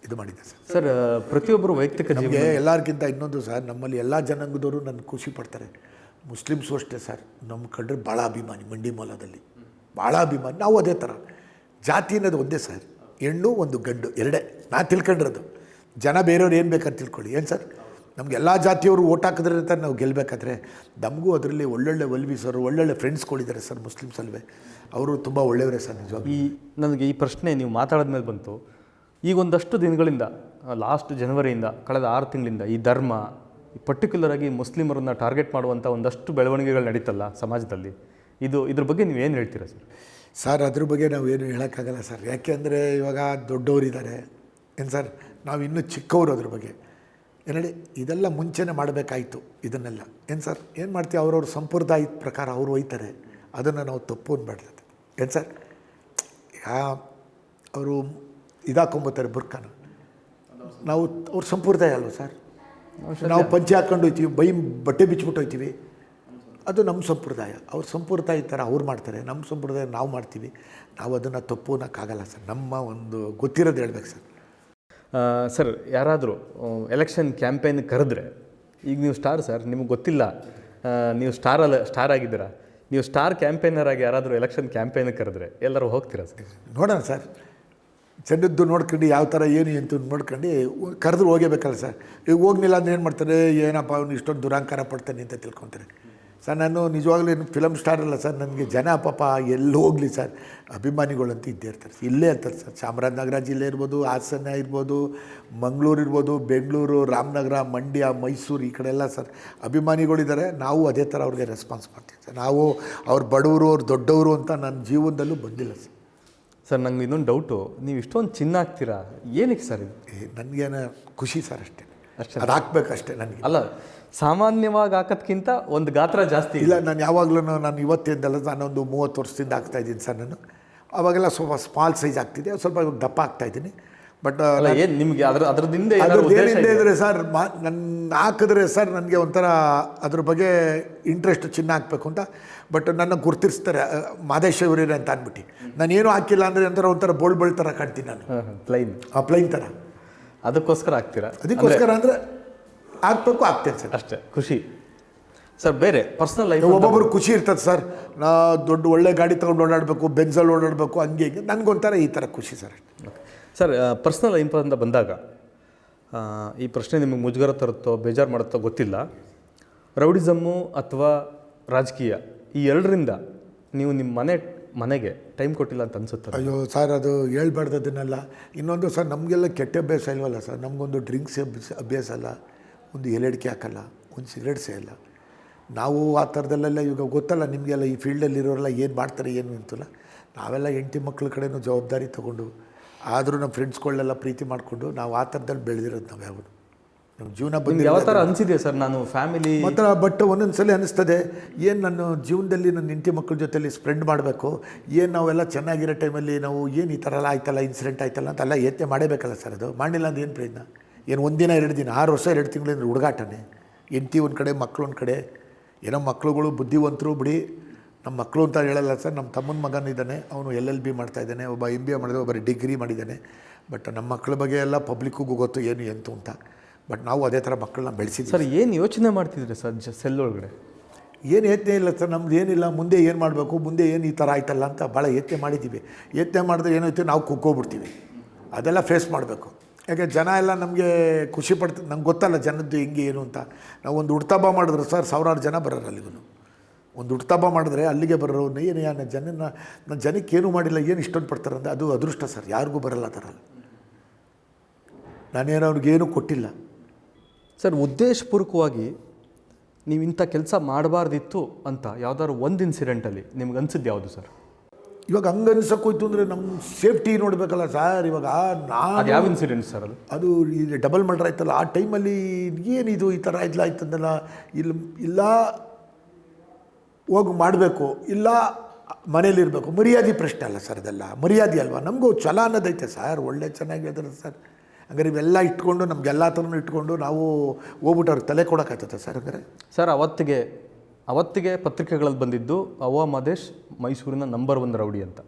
B: ಇದು ಮಾಡಿದ್ದೆ ಸರ್.
A: ಸರ್ ಪ್ರತಿಯೊಬ್ಬರು ವೈಯಕ್ತಿಕ
B: ನಮಗೆ ಎಲ್ಲರಿಗಿಂತ ಇನ್ನೊಂದು ಸರ್, ನಮ್ಮಲ್ಲಿ ಎಲ್ಲ ಜನಾಂಗದವರು ನನ್ನ ಖುಷಿ ಪಡ್ತಾರೆ. ಮುಸ್ಲಿಮ್ಸು ಅಷ್ಟೇ ಸರ್, ನಮ್ಮ ಕಂಡ್ರೆ ಭಾಳ ಅಭಿಮಾನಿ. ಮಂಡಿ ಮೌಲದಲ್ಲಿ ಭಾಳ ಅಭಿಮಾನಿ. ನಾವು ಅದೇ ಥರ. ಜಾತಿ ಅನ್ನೋದು ಒಂದೇ ಸರ್, ಹೆಣ್ಣು ಒಂದು ಗಂಡು ಎರಡೇ. ನಾನು ತಿಳ್ಕೊಂಡಿರೋದು. ಜನ ಬೇರೆಯವ್ರು ಏನು ಬೇಕಾದ್ರೆ ತಿಳ್ಕೊಳ್ಳಿ. ಏನು ಸರ್, ನಮ್ಗೆ ಎಲ್ಲ ಜಾತಿಯವರು ಓಟ್ ಹಾಕಿದ್ರೆ ಅಂತ ನಾವು ಗೆಲ್ಲಬೇಕಾದ್ರೆ ನಮಗೂ ಅದರಲ್ಲಿ ಒಳ್ಳೊಳ್ಳೆ ವಲ್ವೀಸರು, ಒಳ್ಳೊಳ್ಳೆ ಫ್ರೆಂಡ್ಸ್ಗಳಿದ್ದಾರೆ ಸರ್ ಮುಸ್ಲಿಮ್ಸಲ್ವೇ. ಅವರು ತುಂಬ ಒಳ್ಳೆಯವರೇ ಸರ್ ನಿಜವಾಗಿ.
A: ನನಗೆ ಈ ಪ್ರಶ್ನೆ ನೀವು ಮಾತಾಡಿದ ಮೇಲೆ ಬಂತು. ಈಗ ಒಂದಷ್ಟು ದಿನಗಳಿಂದ, ಲಾಸ್ಟ್ ಜನವರಿಯಿಂದ ಕಳೆದ 6 ತಿಂಗಳಿಂದ ಈ ಧರ್ಮ, ಪರ್ಟಿಕ್ಯುಲರ್ ಆಗಿ ಮುಸ್ಲಿಮರನ್ನು ಟಾರ್ಗೆಟ್ ಮಾಡುವಂಥ ಒಂದಷ್ಟು ಬೆಳವಣಿಗೆಗಳು ನಡೀತಲ್ಲ ಸಮಾಜದಲ್ಲಿ, ಇದ್ರ ಬಗ್ಗೆ ನೀವು ಏನು ಹೇಳ್ತೀರಾ ಸರ್?
B: ಸರ್ ಅದ್ರ ಬಗ್ಗೆ ನಾವು ಏನು ಹೇಳೋಕ್ಕಾಗಲ್ಲ ಸರ್. ಯಾಕೆಂದರೆ ಇವಾಗ ದೊಡ್ಡವರಿದ್ದಾರೆ ಏನು ಸರ್, ನಾವು ಇನ್ನೂ ಚಿಕ್ಕವರು. ಅದ್ರ ಬಗ್ಗೆ ಏನೇಳಿ ಇದೆಲ್ಲ ಮುಂಚೆನೇ ಮಾಡಬೇಕಾಯಿತು ಇದನ್ನೆಲ್ಲ. ಏನು ಸರ್, ಏನು ಮಾಡ್ತೀವಿ, ಅವ್ರವ್ರ ಸಂಪ್ರದಾಯದ ಪ್ರಕಾರ ಅವರು ಒಯ್ತಾರೆ, ಅದನ್ನು ನಾವು ತಪ್ಪು ಅನ್ಬಾರ್ದು. ಏನು ಸರ್, ಅವರು ಇದಾಕೊಂಬತ್ತಾರೆ ಬುರ್ಕಾನ, ನಾವು ಅವ್ರ ಸಂಪ್ರದಾಯ ಅಲ್ವ ಸರ್. ನಾವು ಪಂಚೆ ಹಾಕ್ಕೊಂಡು ಹೋಗ್ತೀವಿ, ಬಟ್ಟೆ ಬಿಚ್ಚಿಬಿಟ್ಟು ಹೋಗ್ತೀವಿ, ಅದು ನಮ್ಮ ಸಂಪ್ರದಾಯ. ಅವ್ರ ಸಂಪ್ರದಾಯ ಥರ ಅವ್ರು ಮಾಡ್ತಾರೆ, ನಮ್ಮ ಸಂಪ್ರದಾಯ ನಾವು ಮಾಡ್ತೀವಿ. ನಾವು ಅದನ್ನು ತಪ್ಪು ಅನ್ನೋಕ್ಕಾಗಲ್ಲ ಸರ್. ನಮ್ಮ ಒಂದು ಗೊತ್ತಿರೋದು ಹೇಳ್ಬೇಕು ಸರ್.
A: ಸರ್ ಯಾರಾದರೂ ಎಲೆಕ್ಷನ್ ಕ್ಯಾಂಪೇನ್ ಕರೆದ್ರೆ, ಈಗ ನೀವು ಸ್ಟಾರ್ ಸರ್, ನಿಮಗೆ ಗೊತ್ತಿಲ್ಲ, ನೀವು ಸ್ಟಾರ್ ಆಗಿದ್ದೀರಾ, ನೀವು ಸ್ಟಾರ್ ಕ್ಯಾಂಪೇನರ್ ಆಗಿ ಯಾರಾದರೂ ಎಲೆಕ್ಷನ್ ಕ್ಯಾಂಪೇನ್ ಕರೆದ್ರೆ ಎಲ್ಲರೂ ಹೋಗ್ತೀರಾ ಸರ್?
B: ನೋಡೋಣ ಸರ್, ಚೆನ್ನದ್ದು ನೋಡ್ಕೊಂಡು ಯಾವ ಥರ ಏನು ಅಂತ ನೋಡ್ಕೊಂಡು ಕರೆದ್ರು ಹೋಗಬೇಕಲ್ಲ ಸರ್. ಈಗ ಹೋಗ್ಲಿಲ್ಲ ಅಂದ್ರೆ ಏನು ಮಾಡ್ತಾರೆ, ಏನಪ್ಪ ಅವ್ನು ಇಷ್ಟೊಂದು ದುರಾಂಕಾರ ಪಡ್ತಾನೆ ಅಂತ ತಿಳ್ಕೊತಾರೆ ಸರ್. ನಾನು ನಿಜವಾಗ್ಲೂ ಏನು ಫಿಲಮ್ ಸ್ಟಾರ್ ಅಲ್ಲ ಸರ್. ನನಗೆ ಜನ ಪಾಪ ಎಲ್ಲೂ ಹೋಗಲಿ ಸರ್, ಅಭಿಮಾನಿಗಳಂತೂ ಇದ್ದೇ ಇರ್ತಾರೆ. ಇಲ್ಲೇ ಇರ್ತಾರೆ ಸರ್. ಚಾಮರಾಜನಗರ ಜಿಲ್ಲೆ ಇರ್ಬೋದು, ಹಾಸನ ಇರ್ಬೋದು, ಮಂಗಳೂರು ಇರ್ಬೋದು, ಬೆಂಗಳೂರು, ರಾಮನಗರ, ಮಂಡ್ಯ, ಮೈಸೂರು, ಈ ಕಡೆ ಎಲ್ಲ ಸರ್ ಅಭಿಮಾನಿಗಳಿದ್ದಾರೆ. ನಾವು ಅದೇ ಥರ ಅವ್ರಿಗೆ ರೆಸ್ಪಾನ್ಸ್ ಮಾಡ್ತೀವಿ ಸರ್. ನಾವು ಅವ್ರು ಬಡವರು, ಅವ್ರು ದೊಡ್ಡವರು ಅಂತ ನನ್ನ ಜೀವನದಲ್ಲೂ ಬಂದಿಲ್ಲ ಸರ್.
A: ಸರ್ ನಂಗೆ ಇನ್ನೊಂದು ಡೌಟು, ನೀವು ಇಷ್ಟೊಂದು ಚಿನ್ನ ಹಾಕ್ತೀರಾ, ಏನಕ್ಕೆ ಸರ್ ಇದು?
B: ನನಗೇನು ಖುಷಿ ಸರ್, ಅಷ್ಟೇ. ಅದು ಹಾಕ್ಬೇಕಷ್ಟೇ ನನಗೆ.
A: ಅಲ್ಲ, ಸಾಮಾನ್ಯವಾಗಿ ಹಾಕೋದ್ಕಿಂತ ಒಂದು ಗಾತ್ರ ಜಾಸ್ತಿ
B: ಇಲ್ಲ. ನಾನು ಯಾವಾಗಲೂ ನಾನು ಇವತ್ತಿಂದಲ್ಲ, ನಾನೊಂದು 30 ವರ್ಷದಿಂದ ಹಾಕ್ತಾಯಿದ್ದೀನಿ ಸರ್. ನಾನು ಆವಾಗೆಲ್ಲ ಸ್ವಲ್ಪ ಸ್ಮಾಲ್ ಸೈಜ್ ಆಗ್ತಿದೆ, ಸ್ವಲ್ಪ ದಪ್ಪ ಆಗ್ತಾಯಿದ್ದೀನಿ. ಬಟ್
A: ಅಲ್ಲ ಏನು ನಿಮಗೆ ಅದ್ರದಿಂದ
B: ಅದ್ರದ್ದು ಏನಿದೆ ಅಂದರೆ ಸರ್ ನನ್ನ ಹಾಕಿದ್ರೆ ಸರ್ ನನಗೆ ಒಂಥರ ಅದ್ರ ಬಗ್ಗೆ ಇಂಟ್ರೆಸ್ಟ್ ಚಿನ್ನ ಹಾಕಬೇಕು ಅಂತ. ಬಟ್ ನನ್ನ ಗುರ್ತಿರ್ಸ್ತಾರೆ ಮಾದೇಶ್ವರಿ ಅಂತ ಅಂದ್ಬಿಟ್ಟು. ನಾನೇನು ಹಾಕಿಲ್ಲ ಅಂದರೆ ಒಂಥರ ಬೋಳ್ ಥರ ಕಾಣ್ತೀನಿ ನಾನು, ಪ್ಲೈನ್ ಥರ.
A: ಅದಕ್ಕೋಸ್ಕರ ಆಗ್ತೀರಾ?
B: ಅದಕ್ಕೋಸ್ಕರ ಅಂದರೆ ಹಾಕ್ಬೇಕು, ಆಗ್ತೇನೆ ಸರ್,
A: ಅಷ್ಟೇ. ಖುಷಿ ಸರ್. ಬೇರೆ ಪರ್ಸ್ನಲ್ ಲೈಫ್
B: ಒಬ್ಬೊಬ್ರು ಖುಷಿ ಇರ್ತದೆ ಸರ್, ನಾ ದೊಡ್ಡ ಒಳ್ಳೆ ಗಾಡಿ ತೊಗೊಂಡು ಓಡಾಡಬೇಕು, ಬೆಂಜಲ್ಲಿ ಓಡಾಡಬೇಕು, ಹಂಗೆ ಹಿಂಗೆ. ನನಗೊಂಥರ ಈ ಥರ ಖುಷಿ ಸರ್.
A: ಸರ್, ಪರ್ಸ್ನಲ್ ಲೈಫ್ ಅಂತ ಬಂದಾಗ ಈ ಪ್ರಶ್ನೆ ನಿಮಗೆ ಮುಜುಗರ ತರುತ್ತೋ ಬೇಜಾರು ಮಾಡುತ್ತೋ ಗೊತ್ತಿಲ್ಲ. ರೌಡಿಸಮ್ಮು ಅಥವಾ ರಾಜಕೀಯ ಈ ಎರಡರಿಂದ ನೀವು ನಿಮ್ಮ ಮನೆಗೆ ಟೈಮ್ ಕೊಟ್ಟಿಲ್ಲ ಅಂತ ಅನ್ಸುತ್ತೆ?
B: ಅಯ್ಯೋ ಸರ್, ಅದು ಹೇಳ್ಬಾರ್ದು ಅದನ್ನೆಲ್ಲ. ಇನ್ನೊಂದು ಸರ್, ನಮಗೆಲ್ಲ ಕೆಟ್ಟ ಅಭ್ಯಾಸ ಇಲ್ವಲ್ಲ ಸರ್. ನಮಗೊಂದು ಡ್ರಿಂಕ್ಸ್ ಅಭ್ಯಾಸ ಅಲ್ಲ, ಒಂದು ಎಲೆಡಿಕೆ ಹಾಕಲ್ಲ, ಒಂದು ಸಿಗರೇಟ್ ಸೇಯಲ್ಲ. ನಾವು ಆ ಥರದಲ್ಲೆಲ್ಲ ಇವಾಗ ಗೊತ್ತಲ್ಲ ನಿಮಗೆಲ್ಲ, ಈ ಫೀಲ್ಡಲ್ಲಿರೋರೆಲ್ಲ ಏನು ಮಾಡ್ತಾರೆ ಏನು ಅಂತಲ್ಲ. ನಾವೆಲ್ಲ ಹೆಂಡತಿ ಮಕ್ಳ ಕಡೆನೂ ಜವಾಬ್ದಾರಿ ತೊಗೊಂಡು, ಆದರೂ ನಮ್ಮ ಫ್ರೆಂಡ್ಸ್ಗಳೆಲ್ಲ ಪ್ರೀತಿ ಮಾಡಿಕೊಂಡು ನಾವು ಆ ಥರದಲ್ಲಿ ಬೆಳೆದಿರೋದು. ನಾವು ಯಾವುದು ನಮ್ಮ ಜೀವನ ಬಂದು
A: ಯಾವ ಥರ ಅನಿಸಿದೆ ಸರ್? ನಾನು ಫ್ಯಾಮಿಲಿ
B: ಮಾತ್ರ, ಬಟ್ ಒಂದೊಂದು ಸಲ ಅನ್ನಿಸ್ತದೆ, ಏನು ನನ್ನ ಜೀವನದಲ್ಲಿ ನನ್ನ ಹೆಂಡತಿ ಮಕ್ಕಳ ಜೊತೆಲಿ ಸ್ಪೆಂಡ್ ಮಾಡಬೇಕು, ಏನು ನಾವೆಲ್ಲ ಚೆನ್ನಾಗಿರೋ ಟೈಮಲ್ಲಿ ನಾವು ಏನು ಈ ಥರ ಎಲ್ಲ ಆಯ್ತಲ್ಲ, ಇನ್ಸಿಡೆಂಟ್ ಆಯ್ತಲ್ಲ ಅಂತೆಲ್ಲ ಯೋಚನೆ ಮಾಡಬೇಕಲ್ಲ ಸರ್. ಅದು ಮಾಡಿಲ್ಲ ಅಂದ್ರೆ ಏನು ಪ್ರಯತ್ನ? ಏನು ಒಂದಿನ 2 ದಿನ, 6 ವರ್ಷ 2 ತಿಂಗಳಿಂದ ಹುಡುಗಾಟನೇ. ಹೆಂಡತಿ ಒಂದು ಕಡೆ, ಮಕ್ಕಳು ಒಂದು ಕಡೆ. ಏನೋ ಮಕ್ಳುಗಳು ಬುದ್ಧಿವಂತರು ಬಿಡಿ, ನಮ್ಮ ಮಕ್ಕಳು ಅಂತ ಹೇಳಲ್ಲ ಸರ್. ನಮ್ಮ ತಮ್ಮನ ಮಗನಿದ್ದಾನೆ, ಅವನು LLB ಮಾಡ್ತಾಯಿದ್ದಾನೆ, ಒಬ್ಬ MBA ಮಾಡಿದೆ, ಒಬ್ಬರು ಡಿಗ್ರಿ ಮಾಡಿದ್ದಾನೆ. ಬಟ್ ನಮ್ಮ ಮಕ್ಕಳ ಬಗ್ಗೆ ಎಲ್ಲ ಪಬ್ಲಿಕ್ಕಿಗೂ ಗೊತ್ತು ಏನು ಎಂತು ಅಂತ. ಬಟ್ ನಾವು ಅದೇ ಥರ ಮಕ್ಕಳನ್ನ ಬೆಳೆಸಿದ್ವಿ
A: ಸರ್. ಏನು ಯೋಚನೆ ಮಾಡ್ತಿದ್ರಿ ಸರ್ ಸೆಲ್ ಒಳಗಡೆ?
B: ಏನು ಯತ್ನೆ ಇಲ್ಲ ಸರ್, ನಮ್ದು ಏನಿಲ್ಲ. ಮುಂದೆ ಏನು ಮಾಡಬೇಕು, ಮುಂದೆ ಏನು ಈ ಥರ ಆಯ್ತಲ್ಲ ಅಂತ ಭಾಳ ಯತ್ನೆ ಮಾಡಿದ್ದೀವಿ. ಯತ್ನೆ ಮಾಡಿದ್ರೆ ಏನಾಯ್ತು, ನಾವು ಕುಕ್ಕೋಗ್ಬಿಡ್ತೀವಿ. ಅದೆಲ್ಲ ಫೇಸ್ ಮಾಡಬೇಕು. ಯಾಕೆ ಜನ ಎಲ್ಲ ನಮಗೆ ಖುಷಿ ಪಡ್ತಾರೆ. ನಮ್ಗೆ ಗೊತ್ತಲ್ಲ ಜನದ್ದು ಹೆಂಗೆ ಏನು ಅಂತ. ನಾವು ಒಂದು ಹುಡ್ತಬ್ಬ ಮಾಡಿದ್ರೆ ಸರ್ 1000 ಜನ ಬರೋರು ಅಲ್ಲಿಗೂ. ಒಂದು ಹುಡ್ತಬ್ಬ ಮಾಡಿದ್ರೆ ಅಲ್ಲಿಗೆ ಬರೋರು ಏನು ನನ್ನ ಜನಕ್ಕೆ ಏನೂ ಮಾಡಿಲ್ಲ, ಏನು ಇಷ್ಟೊಂದು ಪಡ್ತಾರೆ ಅಂದರೆ ಅದು ಅದೃಷ್ಟ ಸರ್. ಯಾರಿಗೂ ಬರಲ್ಲ ಆ ಥರ. ನಾನೇನು ಅವ್ರಿಗೇನೂ ಕೊಟ್ಟಿಲ್ಲ
A: ಸರ್. ಉದ್ದೇಶಪೂರ್ವಕವಾಗಿ ನೀವು ಇಂಥ ಕೆಲಸ ಮಾಡಬಾರ್ದಿತ್ತು ಅಂತ ಯಾವ್ದಾದ್ರು ಒಂದು ಇನ್ಸಿಡೆಂಟಲ್ಲಿ ನಿಮ್ಗೆ ಅನ್ಸಿದ್ದು ಯಾವುದು ಸರ್?
B: ಇವಾಗ ಹಂಗೆ ಅನ್ಸೋಕ್ಕೋಯ್ತು ಅಂದರೆ ನಮ್ಮ ಸೇಫ್ಟಿ ನೋಡಬೇಕಲ್ಲ ಸರ್. ಇವಾಗ
A: ನಾನು ಯಾವ ಇನ್ಸಿಡೆಂಟ್ ಸರ್ ಅದು?
B: ಅದು ಈ ಡಬಲ್ ಮರ್ಡರ್ ಆಯ್ತಲ್ಲ, ಆ ಟೈಮಲ್ಲಿ ಏನಿದು ಈ ಥರ ಆಯ್ತಂದಲ್ಲ, ಇಲ್ಲ ಹೋಗಿ ಮಾಡಬೇಕು, ಇಲ್ಲ ಮನೇಲಿರಬೇಕು. ಮರ್ಯಾದೆ ಪ್ರಶ್ನೆ ಅಲ್ಲ ಸರ್, ಅದೆಲ್ಲ ಮರ್ಯಾದೆ ಅಲ್ವಾ? ನಮಗೂ ಛಲ ಅನ್ನೋದೈತೆ ಸರ್. ಒಳ್ಳೆ ಚೆನ್ನಾಗಿ ಹೇಳಿದ್ರೆ ಸರ್. ಹಂಗಾರೆ ಇವೆಲ್ಲ ಇಟ್ಕೊಂಡು ನಮಗೆಲ್ಲ ಥರನೂ ಇಟ್ಕೊಂಡು ನಾವು ಹೋಗ್ಬಿಟ್ಟು ಅವ್ರಿಗೆ ತಲೆ ಕೊಡೋಕ್ಕಾಗ್ತದೆ ಸರ್? ಹಂಗಾರೆ
A: ಸರ್, ಅವತ್ತಿಗೆ ಪತ್ರಿಕೆಗಳಲ್ಲಿ ಬಂದಿದ್ದು ಅವ್ವ ಮಾದೇಶ್ ಮೈಸೂರಿನ ನಂಬರ್ 1 ರೌಡಿ ಅಂತ.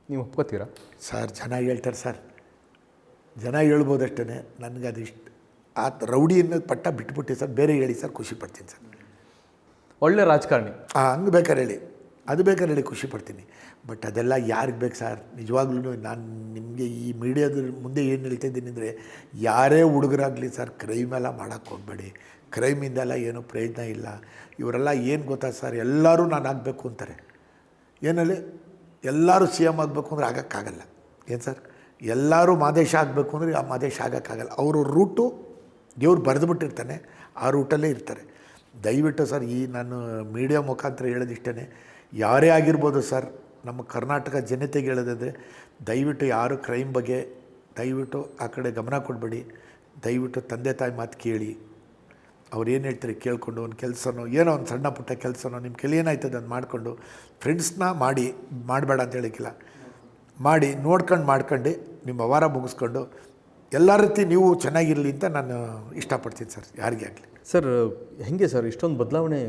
A: ನೀವು ಒಪ್ಕೋತೀರಾ
B: ಸರ್? ಜನ ಹೇಳ್ತಾರೆ ಸರ್, ಜನ ಹೇಳ್ಬೋದಷ್ಟೇ. ನನಗೆ ಅದಿಷ್ಟು ಆ ರೌಡಿ ಅನ್ನೋದು ಪಟ್ಟ ಬಿಟ್ಬಿಟ್ಟು ಸರ್, ಬೇರೆ ಹೇಳಿ ಸರ್, ಖುಷಿ ಪಡ್ತೀನಿ ಸರ್.
A: ಒಳ್ಳೆ ರಾಜಕಾರಣಿ
B: ಹಂಗೆ ಬೇಕಾದ್ರೆ ಹೇಳಿ, ಅದು ಬೇಕಾದ್ರೆ ಹೇಳಿ, ಖುಷಿ ಪಡ್ತೀನಿ. ಬಟ್ ಅದೆಲ್ಲ ಯಾರಿಗೆ ಬೇಕು ಸರ್? ನಿಜವಾಗ್ಲೂ ನಾನು ನಿಮಗೆ ಈ ಮೀಡಿಯಾದ ಮುಂದೆ ಏನು ಹೇಳ್ತಾ ಇದ್ದೀನಿ ಅಂದರೆ, ಯಾರೇ ಹುಡುಗರಾಗಲಿ ಸರ್, ಕ್ರೈಮ್ ಎಲ್ಲ ಮಾಡೋಕ್ಕೆ ಹೋಗಬೇಡಿ. ಕ್ರೈಮಿಂದೆಲ್ಲ ಏನೂ ಪ್ರಯೋಜನ ಇಲ್ಲ. ಇವರೆಲ್ಲ ಏನು ಗೊತ್ತಾ ಸರ್, ಎಲ್ಲರೂ ನಾನು ಆಗಬೇಕು ಅಂತಾರೆ. ಏನಲ್ಲಿ ಎಲ್ಲರೂ CM ಆಗಬೇಕು ಅಂದರೆ ಆಗೋಕ್ಕಾಗಲ್ಲ. ಏನು ಸರ್? ಎಲ್ಲರೂ ಮಾದೇಶ ಆಗಬೇಕು ಅಂದರೆ ಆ ಮಾದೇಶ ಆಗೋಕ್ಕಾಗಲ್ಲ. ಅವರು ರೂಟು ದೇವ್ರು ಬರೆದುಬಿಟ್ಟಿರ್ತಾನೆ, ಆ ರೂಟಲ್ಲೇ ಇರ್ತಾರೆ. ದಯವಿಟ್ಟು ಸರ್, ಈ ನಾನು ಮೀಡಿಯಾ ಮುಖಾಂತರ ಹೇಳೋದಿಷ್ಟೇ, ಯಾರೇ ಆಗಿರ್ಬೋದು ಸರ್, ನಮ್ಮ ಕರ್ನಾಟಕ ಜನತೆಗೆ ಹೇಳೋದಂದರೆ ದಯವಿಟ್ಟು ಯಾರು ಕ್ರೈಮ್ ಬಗ್ಗೆ ದಯವಿಟ್ಟು ಆ ಕಡೆ ಗಮನ ಕೊಡಬೇಡಿ. ದಯವಿಟ್ಟು ತಂದೆ ತಾಯಿ ಮಾತು ಕೇಳಿ, ಅವ್ರು ಏನು ಹೇಳ್ತಾರೆ ಕೇಳಿಕೊಂಡು ಒಂದು ಕೆಲಸನೋ ಏನೋ ಒಂದು ಸಣ್ಣ ಪುಟ್ಟ ಕೆಲಸನೋ ನಿಮ್ಮ ಕೈಲಿ ಏನಾಯ್ತದೆ ಅದು ಮಾಡಿಕೊಂಡು ಫ್ರೆಂಡ್ಸ್ನ ಮಾಡಬೇಡ ಅಂತ ಹೇಳಿಕ್ಕಿಲ್ಲ, ಮಾಡ್ಕೊಂಡು ನಿಮ್ಮ ವ್ಯವಹಾರ ಮುಗಿಸ್ಕೊಂಡು ಎಲ್ಲ ರೀತಿ ನೀವು ಚೆನ್ನಾಗಿರಲಿ ಅಂತ ನಾನು ಇಷ್ಟಪಡ್ತೀನಿ ಸರ್, ಯಾರಿಗೇ ಆಗಲಿ.
A: ಸರ್, ಹೆಂಗೆ ಸರ್ ಇಷ್ಟೊಂದು ಬದಲಾವಣೆ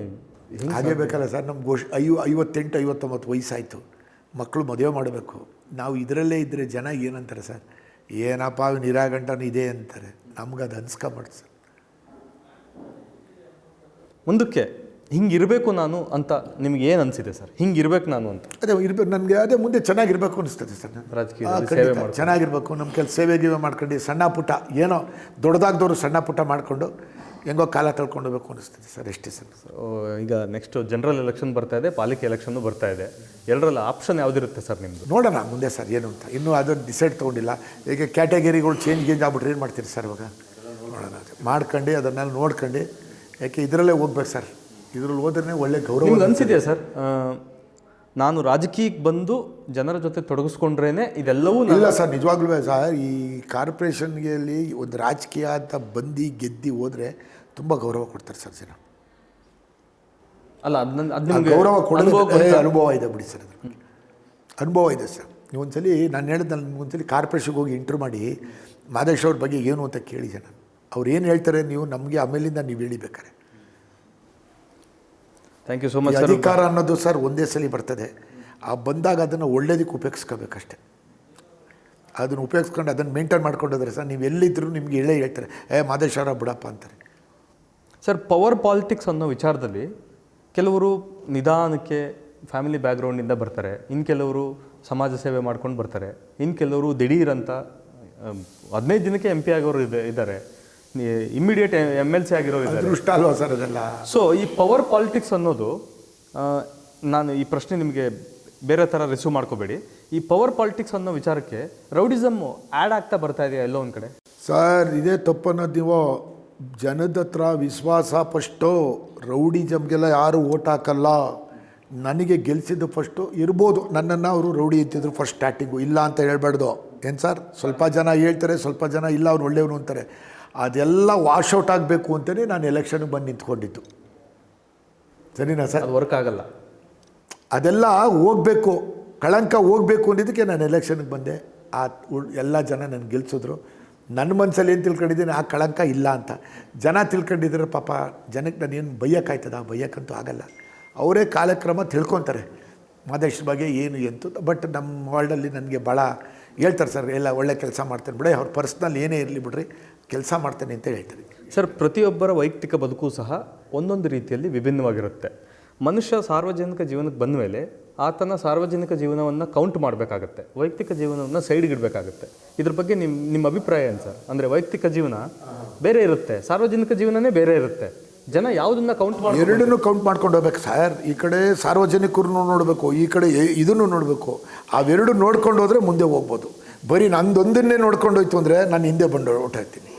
B: ಹಾಗೇ ಬೇಕಲ್ಲ ಸರ್? ನಮ್ಗೆ 58-59 ವಯಸ್ಸಾಯಿತು, ಮಕ್ಕಳು ಮದುವೆ ಮಾಡಬೇಕು. ನಾವು ಇದರಲ್ಲೇ ಇದ್ದರೆ ಜನ ಏನಂತಾರೆ ಸರ್? ಏನಪ್ಪ ನಿರಾಗಂಟನೂ ಇದೆ ಅಂತಾರೆ. ನಮ್ಗೆ ಅದು ಅನ್ಸ್ಕೊಂಬಾರ್ದು ಸರ್.
A: ಮುಂದಕ್ಕೆ ಹಿಂಗಿರಬೇಕು ನಾನು ಅಂತ ನಿಮ್ಗೆ ಏನು ಅನಿಸಿದೆ ಸರ್? ಹಿಂಗಿರ್ಬೇಕು ನಾನು ಅಂತ?
B: ಅದೇ ಇರಬೇಕು ನನಗೆ, ಅದೇ ಮುಂದೆ ಚೆನ್ನಾಗಿರಬೇಕು ಅನಿಸ್ತದೆ ಸರ್.
A: ರಾಜಕೀಯ
B: ಚೆನ್ನಾಗಿರಬೇಕು, ನಮ್ಮ ಕೆಲಸ ಸೇವೆ ಮಾಡ್ಕೊಂಡು ಸಣ್ಣ ಪುಟ್ಟ ಏನೋ ದೊಡ್ಡದಾಗ್ದವರು ಸಣ್ಣ ಪುಟ್ಟ ಮಾಡಿಕೊಂಡು ಹೆಂಗೋ ಕಾಲ ತಳ್ಕೊಂಡು ಹೋಗ್ಬೇಕು ಅನಿಸ್ತದೆ ಸರ್, ಎಷ್ಟೇ ಸರ್.
A: ಈಗ ನೆಕ್ಸ್ಟ್ ಜನರಲ್ ಎಲೆಕ್ಷನ್ ಬರ್ತಾ ಇದೆ, ಪಾಲಿಕೆ ಎಲೆಕ್ಷನ್ನು ಬರ್ತಾ ಇದೆ. ಎರಡರಲ್ಲಿ ಆಪ್ಷನ್ ಯಾವುದಿರುತ್ತೆ ಸರ್ ನಿಮ್ಮದು?
B: ನೋಡೋಣ ಮುಂದೆ ಸರ್ ಏನು ಅಂತ, ಇನ್ನೂ ಅದನ್ನು ಡಿಸೈಡ್ ತೊಗೊಂಡಿಲ್ಲ. ಈಗ ಕ್ಯಾಟಗರಿಗಳು ಚೇಂಜ್ ಆಗ್ಬಿಟ್ರೆ ಏನು ಮಾಡ್ತೀರಿ ಸರ್? ಇವಾಗ ನೋಡೋಣ, ಮಾಡ್ಕೊಂಡು ಅದನ್ನೆಲ್ಲ ನೋಡ್ಕೊಂಡು, ಯಾಕೆ ಇದರಲ್ಲೇ ಹೋಗ್ಬೇಕು ಸರ್. ಇದರಲ್ಲಿ ಹೋದ್ರೆ ಒಳ್ಳೆ ಗೌರವ.
A: ನಿಮ್ಗೆ ಅನಿಸಿದೆಯಾ ಸರ್, ನಾನು ರಾಜಕೀಯಕ್ಕೆ ಬಂದು ಜನರ ಜೊತೆ ತೊಡಗಿಸ್ಕೊಂಡ್ರೇ ಇದೆಲ್ಲವೂ?
B: ಇಲ್ಲ ಸರ್, ನಿಜವಾಗ್ಲೂ ಸರ್, ಈ ಕಾರ್ಪೊರೇಷನ್ಗೆ ಒಂದು ರಾಜಕೀಯ ಅಂತ ಬಂದು ಗೆದ್ದು ಹೋದರೆ ತುಂಬ ಗೌರವ ಕೊಡ್ತಾರೆ ಸರ್ ಜನ.
A: ಅಲ್ಲ,
B: ಗೌರವ ಕೊಡೋದು ಅನುಭವ ಇದೆ ಬಿಡಿ ಸರ್, ಅನುಭವ ಇದೆ ಸರ್. ಒಂದ್ಸಲಿ ನಾನು ಹೇಳಿದ್ನಲ್ಲ ಒಂದ್ಸಲಿ ಕಾರ್ಪೊರೇಷನ್ಗೆ ಹೋಗಿ ಇಂಟ್ರ್ಯೂ ಮಾಡಿ ಮಾದೇಶ್ ಅವ್ರ ಬಗ್ಗೆ ಏನು ಅಂತ ಕೇಳಿದೆ ನಾನು. ಅವ್ರು ಏನು ಹೇಳ್ತಾರೆ ನೀವು ನಮಗೆ ಆಮೇಲಿಂದ ನೀವು ಹೇಳಿಬೇಕಾರೆ.
A: Thank you so much.
B: ಅಧಿಕಾರ ಅನ್ನೋದು ಸರ್ ಒಂದೇ ಸಲ ಬರ್ತದೆ, ಆ ಬಂದಾಗ ಅದನ್ನು ಒಳ್ಳೇದಕ್ಕೆ ಉಪಯೋಗಿಸ್ಕೋಬೇಕಷ್ಟೆ. ಅದನ್ನು ಉಪಯೋಗಿಸ್ಕೊಂಡು ಅದನ್ನು ಮೇಂಟೈನ್ ಮಾಡ್ಕೊಂಡೋದ್ರೆ ಸರ್ ನೀವು ಎಲ್ಲಿದ್ದರೂ ನಿಮಗೆ ಹೇಳ್ತಾರೆ ಮಾದೇಶ್ ಅವರ ಬಿಡಪ್ಪ ಅಂತಾರೆ.
A: ಸರ್, ಪವರ್ ಪಾಲಿಟಿಕ್ಸ್ ಅನ್ನೋ ವಿಚಾರದಲ್ಲಿ ಕೆಲವರು ನಿಧಾನಕ್ಕೆ ಫ್ಯಾಮಿಲಿ ಬ್ಯಾಕ್ಗ್ರೌಂಡಿಂದ ಬರ್ತಾರೆ, ಇನ್ನು ಕೆಲವರು ಸಮಾಜ ಸೇವೆ ಮಾಡ್ಕೊಂಡು ಬರ್ತಾರೆ, ಇನ್ನು ಕೆಲವರು ದಿಢೀರಂತ 15 ದಿನಕ್ಕೆ MP ಆಗೋರು ಇದ್ದಾರೆ, ಇಮ್ಮಿಡಿಯೇಟ್ MLC ಆಗಿರೋರು ಇದ್ದಾರೆ.
B: ಅದೃಷ್ಟ ಅಲ್ವಾ ಸರ್ ಅದೆಲ್ಲ.
A: ಸೊ ಈ ಪವರ್ ಪಾಲಿಟಿಕ್ಸ್ ಅನ್ನೋದು, ನಾನು ಈ ಪ್ರಶ್ನೆ ನಿಮಗೆ ಬೇರೆ ಥರ ರಿಸೀವ್ ಮಾಡ್ಕೋಬೇಡಿ, ಈ ಪವರ್ ಪಾಲಿಟಿಕ್ಸ್ ಅನ್ನೋ ವಿಚಾರಕ್ಕೆ ರೌಡಿಸಮ್ ಆ್ಯಡ್ ಆಗ್ತಾ ಬರ್ತಾ ಇದೆಯಾ ಎಲ್ಲೋ ಒಂದು ಕಡೆ?
B: ಸರ್ ಇದೇ ತಪ್ಪನ್ನೋದು. ನೀವು ಜನದ ಹತ್ರ ವಿಶ್ವಾಸ ಫಸ್ಟು. ರೌಡಿಸಮ್ಗೆಲ್ಲ ಯಾರು ಓಟ್ ಹಾಕಲ್ಲ. ನನಗೆ ಗೆಲ್ಸಿದ್ದು ಫಸ್ಟು ಇರ್ಬೋದು, ನನ್ನನ್ನು ಅವರು ರೌಡಿ ಇತ್ತಿದ್ರು ಫಸ್ಟ್ ಸ್ಟಾರ್ಟಿಂಗು, ಇಲ್ಲ ಅಂತ ಹೇಳ್ಬಾರ್ದು. ಏನು ಸರ್, ಸ್ವಲ್ಪ ಜನ ಹೇಳ್ತಾರೆ, ಸ್ವಲ್ಪ ಜನ ಇಲ್ಲ ಅವ್ರು ಒಳ್ಳೆಯವನು ಅಂತಾರೆ. ಅದೆಲ್ಲ ವಾಶೌಟ್ ಆಗಬೇಕು ಅಂತಲೇ ನಾನು ಎಲೆಕ್ಷನ್ಗೆ ಬಂದು ನಿಂತ್ಕೊಂಡಿದ್ದು. ಸರಿನಾ ಸರ್?
A: ಅದು ವರ್ಕ್ ಆಗಲ್ಲ.
B: ಅದೆಲ್ಲ ಹೋಗಬೇಕು, ಕಳಂಕ ಹೋಗಬೇಕು ಅಂದಿದ್ದಕ್ಕೆ ನಾನು ಎಲೆಕ್ಷನ್ಗೆ ಬಂದೆ. ಎಲ್ಲ ಜನ ನನ್ನ ಗೆಲ್ಸಿದ್ರು. ನನ್ನ ಮನಸ್ಸಲ್ಲಿ ಏನು ತಿಳ್ಕೊಂಡಿದ್ದೀನಿ, ಆ ಕಳಂಕ ಇಲ್ಲ ಅಂತ. ಜನ ತಿಳ್ಕೊಂಡಿದ್ರೆ ಪಾಪ ಜನಕ್ಕೆ ನಾನು ಏನು ಬೈಯೋಕ್ಕಾಯ್ತದ? ಬೈಯೋಕ್ಕಂತೂ ಆಗಲ್ಲ. ಅವರೇ ಕಾಲಕ್ರಮ ತಿಳ್ಕೊತಾರೆ ಮಾದೇಶ್ ಬಗ್ಗೆ ಏನು ಎಂತು. ಬಟ್ ನಮ್ಮ ವರ್ಲ್ಡಲ್ಲಿ ನನಗೆ ಭಾಳ ಹೇಳ್ತಾರೆ ಸರ್, ಎಲ್ಲ ಒಳ್ಳೆ ಕೆಲಸ ಮಾಡ್ತೇನೆ ಬಿಡಿ, ಅವ್ರ ಪರ್ಸ್ನಲ್ ಏನೇ ಇರಲಿ ಬಿಡ್ರಿ, ಕೆಲಸ ಮಾಡ್ತೇನೆ ಅಂತ ಹೇಳ್ತಾರೆ.
A: ಸರ್, ಪ್ರತಿಯೊಬ್ಬರ ವೈಯಕ್ತಿಕ ಬದುಕು ಸಹ ಒಂದೊಂದು ರೀತಿಯಲ್ಲಿ ವಿಭಿನ್ನವಾಗಿರುತ್ತೆ. ಮನುಷ್ಯ ಸಾರ್ವಜನಿಕ ಜೀವನಕ್ಕೆ ಬಂದ ಮೇಲೆ ಆತನ ಸಾರ್ವಜನಿಕ ಜೀವನವನ್ನು ಕೌಂಟ್ ಮಾಡಬೇಕಾಗತ್ತೆ, ವೈಯಕ್ತಿಕ ಜೀವನವನ್ನು ಸೈಡ್ಗೆ ಇಡಬೇಕಾಗತ್ತೆ. ಇದ್ರ ಬಗ್ಗೆ ನಿಮ್ಮ ಅಭಿಪ್ರಾಯ ಏನು ಸರ್? ಅಂದರೆ ವೈಯಕ್ತಿಕ ಜೀವನ ಬೇರೆ ಇರುತ್ತೆ, ಸಾರ್ವಜನಿಕ ಜೀವನನೇ ಬೇರೆ ಇರುತ್ತೆ. ಜನ ಯಾವುದನ್ನ ಕೌಂಟ್ ಮಾಡಿ
B: ಎರಡನ್ನೂ ಕೌಂಟ್ ಮಾಡ್ಕೊಂಡು ಹೋಗ್ಬೇಕು ಸರ್. ಈ ಕಡೆ ಸಾರ್ವಜನಿಕರನ್ನು ನೋಡಬೇಕು, ಈ ಕಡೆ ಇದನ್ನು ನೋಡಬೇಕು. ಅವೆರಡು ನೋಡ್ಕೊಂಡು ಹೋದರೆ ಮುಂದೆ ಹೋಗ್ಬೋದು. ಬರೀ ನಂದೊಂದನ್ನೇ ನೋಡ್ಕೊಂಡು ಹೋಯ್ತು ಅಂದರೆ ನಾನು ಹಿಂದೆ ಬಂದು ಹೊಟ್ಟೋಗ್ತೀನಿ.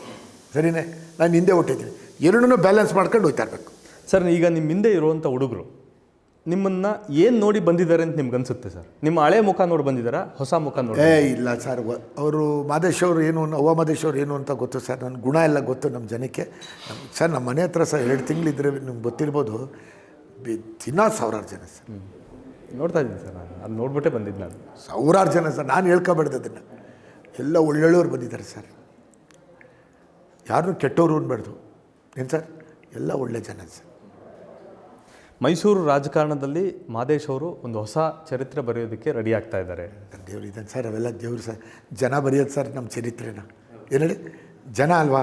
B: ಸರಿನೇ, ನಾನು ಹಿಂದೆ ಹೊಟ್ಟಿದ್ದೀನಿ. ಎರಡನ್ನೂ ಬ್ಯಾಲೆನ್ಸ್ ಮಾಡ್ಕೊಂಡು ಹೋಗ್ತಾ ಇರಬೇಕು.
A: ಸರ್, ಈಗ ನಿಮ್ಮ ಹಿಂದೆ ಇರುವಂಥ ಹುಡುಗರು ನಿಮ್ಮನ್ನು ಏನು ನೋಡಿ ಬಂದಿದ್ದಾರೆ ಅಂತ ನಿಮ್ಗೆ ಅನಿಸುತ್ತೆ ಸರ್? ನಿಮ್ಮ ಹಳೆ ಮುಖ ನೋಡಿ ಬಂದಿದ್ದಾರಾ, ಹೊಸ ಮುಖ ನೋಡಿ?
B: ಇಲ್ಲ ಸರ್, ಅವರು ಮಾದೇಶ್ ಅವರು ಏನು, ಮಾದೇಶ್ ಅವ್ರು ಏನು ಅಂತ ಗೊತ್ತು ಸರ್. ನನ್ನ ಗುಣ ಎಲ್ಲ ಗೊತ್ತು ನಮ್ಮ ಜನಕ್ಕೆ. ಸರ್ ನಮ್ಮ ಮನೆ ಹತ್ರ ಸರ್ 2 ತಿಂಗಳಿದ್ರೆ ನಿಮ್ಗೆ ಗೊತ್ತಿರ್ಬೋದು, ದಿನ 1000 ಜನ ಸರ್.
A: ನೋಡ್ತಾ ಇದ್ದೀನಿ ಸರ್, ನಾನು ಅದು ನೋಡ್ಬಿಟ್ಟೆ ಬಂದಿದ್ದು. ನಾನು
B: 1000 ಜನ ಸರ್, ನಾನು ಹೇಳ್ಕೊಬಾರ್ದು ಅದನ್ನು. ಎಲ್ಲ ಒಳ್ಳೊಳ್ಳೆಯವ್ರು ಬಂದಿದ್ದಾರೆ ಸರ್, ಯಾರನ್ನೂ ಕೆಟ್ಟವರು ಅನ್ಬಾರ್ದು. ಏನು ಸರ್, ಎಲ್ಲ ಒಳ್ಳೆ ಜನ ಸರ್.
A: ಮೈಸೂರು ರಾಜಕಾರಣದಲ್ಲಿ ಮಾದೇಶ್ ಅವರು ಒಂದು ಹೊಸ ಚರಿತ್ರೆ ಬರೆಯೋದಕ್ಕೆ ರೆಡಿ ಆಗ್ತಾ ಇದ್ದಾರೆ.
B: ದೇವ್ರು ಇದ್ದಾನೆ ಸರ್, ಅವೆಲ್ಲ ದೇವ್ರು ಸರ್. ಜನ ಬರೆಯೋದು ಸರ್ ನಮ್ಮ ಚರಿತ್ರೆನ. ಏನು ಹೇಳಿ, ಜನ ಅಲ್ವಾ?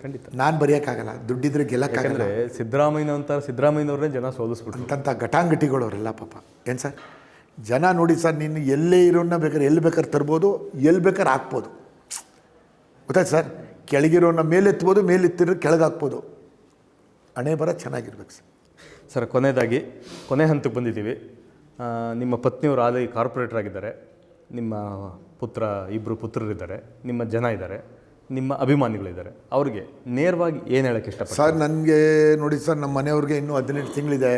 A: ಖಂಡಿತ
B: ನಾನು ಬರೆಯೋಕ್ಕಾಗಲ್ಲ, ದುಡ್ಡಿದ್ರೆ ಗೆಲ್ಲಕ್ಕಾಗಲ್ಲ.
A: ಸಿದ್ದರಾಮಯ್ಯನವ್ರನ್ನೇ ಜನ ಸೋಲಿಸ್ಬಿಟ್ಟು
B: ಅಂತಂಥ ಘಟಾಂಘಟಿಗಳು ಅವರೆಲ್ಲ ಪಾಪ. ಏನು ಸರ್, ಜನ ನೋಡಿ ಸರ್, ನೀನು ಎಲ್ಲೇ ಇರೋನ್ನ ಬೇಕಾದ್ರೆ ಎಲ್ಲಿ ಬೇಕಾದ್ರೆ ತರ್ಬೋದು, ಎಲ್ಲಿ ಬೇಕಾದ್ರೆ ಹಾಕ್ಬೋದು. ಗೊತ್ತಾಯ್ತು ಸರ್? ಕೆಳಗಿರೋನ್ನ ಮೇಲೆತ್ಬೋದು, ಮೇಲೆತ್ತಿರೋ ಕೆಳಗೆ ಹಾಕ್ಬೋದು. ಹಣೆ ಬರ ಚೆನ್ನಾಗಿರ್ಬೇಕು ಸರ್.
A: ಸರ್, ಕೊನೆ ಹಂತಕ್ಕೆ ಬಂದಿದ್ದೀವಿ. ನಿಮ್ಮ ಪತ್ನಿಯವರು ಆಲ್ರೆಡಿ ಕಾರ್ಪೊರೇಟರ್ ಆಗಿದ್ದಾರೆ, ನಿಮ್ಮ ಇಬ್ಬರು ಪುತ್ರರಿದ್ದಾರೆ, ನಿಮ್ಮ ಜನ ಇದ್ದಾರೆ, ನಿಮ್ಮ ಅಭಿಮಾನಿಗಳಿದ್ದಾರೆ. ಅವ್ರಿಗೆ ನೇರವಾಗಿ ಏನು ಹೇಳೋಕ್ಕೆ ಇಷ್ಟಪಡ್ತಾರೆ
B: ಸರ್? ನನಗೆ ನೋಡಿ ಸರ್, ನಮ್ಮ ಮನೆಯವ್ರಿಗೆ ಇನ್ನೂ 18 ತಿಂಗಳಿದೆ.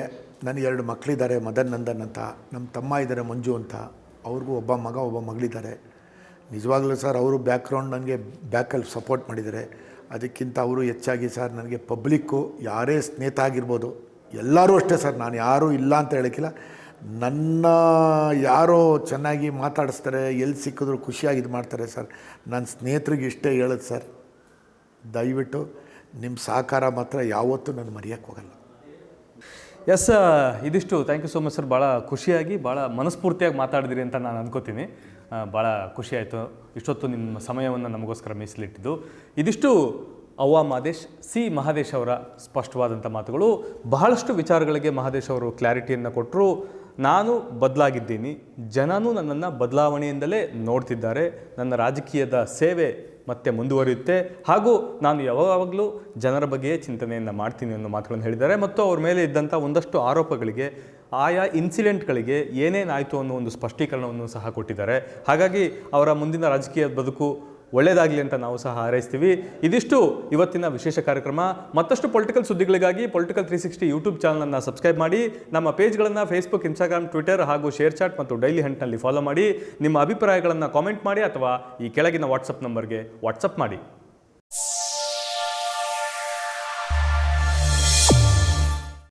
B: ನನಗೆ 2 ಮಕ್ಕಳಿದ್ದಾರೆ, ಮದನ್ ನಂದನ್ ಅಂತ. ನಮ್ಮ ತಮ್ಮ ಇದ್ದಾರೆ ಮಂಜು ಅಂತ, ಅವ್ರಿಗೂ ಒಬ್ಬ ಮಗ ಒಬ್ಬ ಮಗಳಿದ್ದಾರೆ. ನಿಜವಾಗ್ಲೂ ಸರ್, ಅವರು ಬ್ಯಾಕ್ಗ್ರೌಂಡ್ ನನಗೆ ಬ್ಯಾಕಲ್ಲಿ ಸಪೋರ್ಟ್ ಮಾಡಿದ್ದಾರೆ. ಅದಕ್ಕಿಂತ ಅವರು ಹೆಚ್ಚಾಗಿ ಸರ್ ನನಗೆ ಪಬ್ಲಿಕ್ಕು, ಯಾರೇ ಸ್ನೇಹಿತ ಆಗಿರ್ಬೋದು, ಎಲ್ಲರೂ ಅಷ್ಟೇ ಸರ್. ನಾನು ಯಾರೂ ಇಲ್ಲ ಅಂತ ಹೇಳೋಕ್ಕಿಲ್ಲ. ನನ್ನ ಯಾರೋ ಚೆನ್ನಾಗಿ ಮಾತಾಡಿಸ್ತಾರೆ, ಎಲ್ಲಿ ಸಿಕ್ಕಿದ್ರು ಖುಷಿಯಾಗಿ ಇದು ಮಾಡ್ತಾರೆ ಸರ್. ನನ್ನ ಸ್ನೇಹಿತರಿಗೆ ಇಷ್ಟೇ ಹೇಳೋದು ಸರ್, ದಯವಿಟ್ಟು ನಿಮ್ಮ ಸಹಕಾರ ಮಾತ್ರ ಯಾವತ್ತೂ ನಾನು ಮರೆಯೋಕ್ಕೆ ಹೋಗಲ್ಲ.
A: ಎಸ್, ಇದಿಷ್ಟು. Thank you so much sir. ಭಾಳ ಖುಷಿಯಾಗಿ, ಭಾಳ ಮನಸ್ಫೂರ್ತಿಯಾಗಿ ಮಾತಾಡಿದಿರಿ ಅಂತ ನಾನು ಅಂದ್ಕೋತೀನಿ. ಭಾಳ ಖುಷಿಯಾಯಿತು ಇಷ್ಟೊತ್ತು ನಿಮ್ಮ ಸಮಯವನ್ನು ನಮಗೋಸ್ಕರ ಮೀಸಲಿಟ್ಟಿದ್ದು. ಇದಿಷ್ಟು ಅವ್ವ ಮಾದೇಶ್ ಸಿ ಮಹಾದೇಶ್ ಅವರ ಸ್ಪಷ್ಟವಾದಂಥ ಮಾತುಗಳು. ಬಹಳಷ್ಟು ವಿಚಾರಗಳಿಗೆ ಮಹಾದೇಶ್ ಅವರು ಕ್ಲಾರಿಟಿಯನ್ನು ಕೊಟ್ಟರು. ನಾನು ಬದಲಾಗಿದ್ದೀನಿ, ಜನನೂ ನನ್ನನ್ನು ಬದಲಾವಣೆಯಿಂದಲೇ ನೋಡ್ತಿದ್ದಾರೆ, ನನ್ನ ರಾಜಕೀಯದ ಸೇವೆ ಮತ್ತೆ ಮುಂದುವರಿಯುತ್ತೆ, ಹಾಗೂ ನಾನು ಯಾವಾಗಲೂ ಜನರ ಬಗ್ಗೆಯೇ ಚಿಂತನೆಯನ್ನು ಮಾಡ್ತೀನಿ ಅನ್ನೋ ಮಾತುಗಳನ್ನು ಹೇಳಿದ್ದಾರೆ. ಮತ್ತು ಅವ್ರ ಮೇಲೆ ಇದ್ದಂಥ ಒಂದಷ್ಟು ಆರೋಪಗಳಿಗೆ, ಆಯಾ ಇನ್ಸಿಡೆಂಟ್ಗಳಿಗೆ ಏನೇನಾಯಿತು ಅನ್ನೋ ಒಂದು ಸ್ಪಷ್ಟೀಕರಣವನ್ನು ಸಹ ಕೊಟ್ಟಿದ್ದಾರೆ. ಹಾಗಾಗಿ ಅವರ ಮುಂದಿನ ರಾಜಕೀಯ ಬದುಕು ಒಳ್ಳೆಯದಾಗಲಿ ಅಂತ ನಾವು ಸಹ ಹಾರೈಸ್ತೀವಿ. ಇದಿಷ್ಟು ಇವತ್ತಿನ ವಿಶೇಷ ಕಾರ್ಯಕ್ರಮ. ಮತ್ತಷ್ಟು ಪೊಲಿಟಿಕಲ್ ಸುದ್ದಿಗಳಿಗಾಗಿ ಪೊಲಿಟಿಕಲ್ 360 ಯೂಟ್ಯೂಬ್ ಚಾನಲನ್ನು ಸಬ್ಸ್ಕ್ರೈಬ್ ಮಾಡಿ. ನಮ್ಮ ಪೇಜ್ಗಳನ್ನು ಫೇಸ್ಬುಕ್, ಇನ್ಸ್ಟಾಗ್ರಾಮ್, ಟ್ವಿಟರ್ ಹಾಗೂ ಶೇರ್ ಚಾಟ್ ಮತ್ತು ಡೈಲಿ ಹಂಟ್ನಲ್ಲಿ ಫಾಲೋ ಮಾಡಿ. ನಿಮ್ಮ ಅಭಿಪ್ರಾಯಗಳನ್ನು ಕಾಮೆಂಟ್ ಮಾಡಿ ಅಥವಾ ಈ ಕೆಳಗಿನ ವಾಟ್ಸಪ್ ನಂಬರ್ಗೆ ವಾಟ್ಸಪ್ ಮಾಡಿ.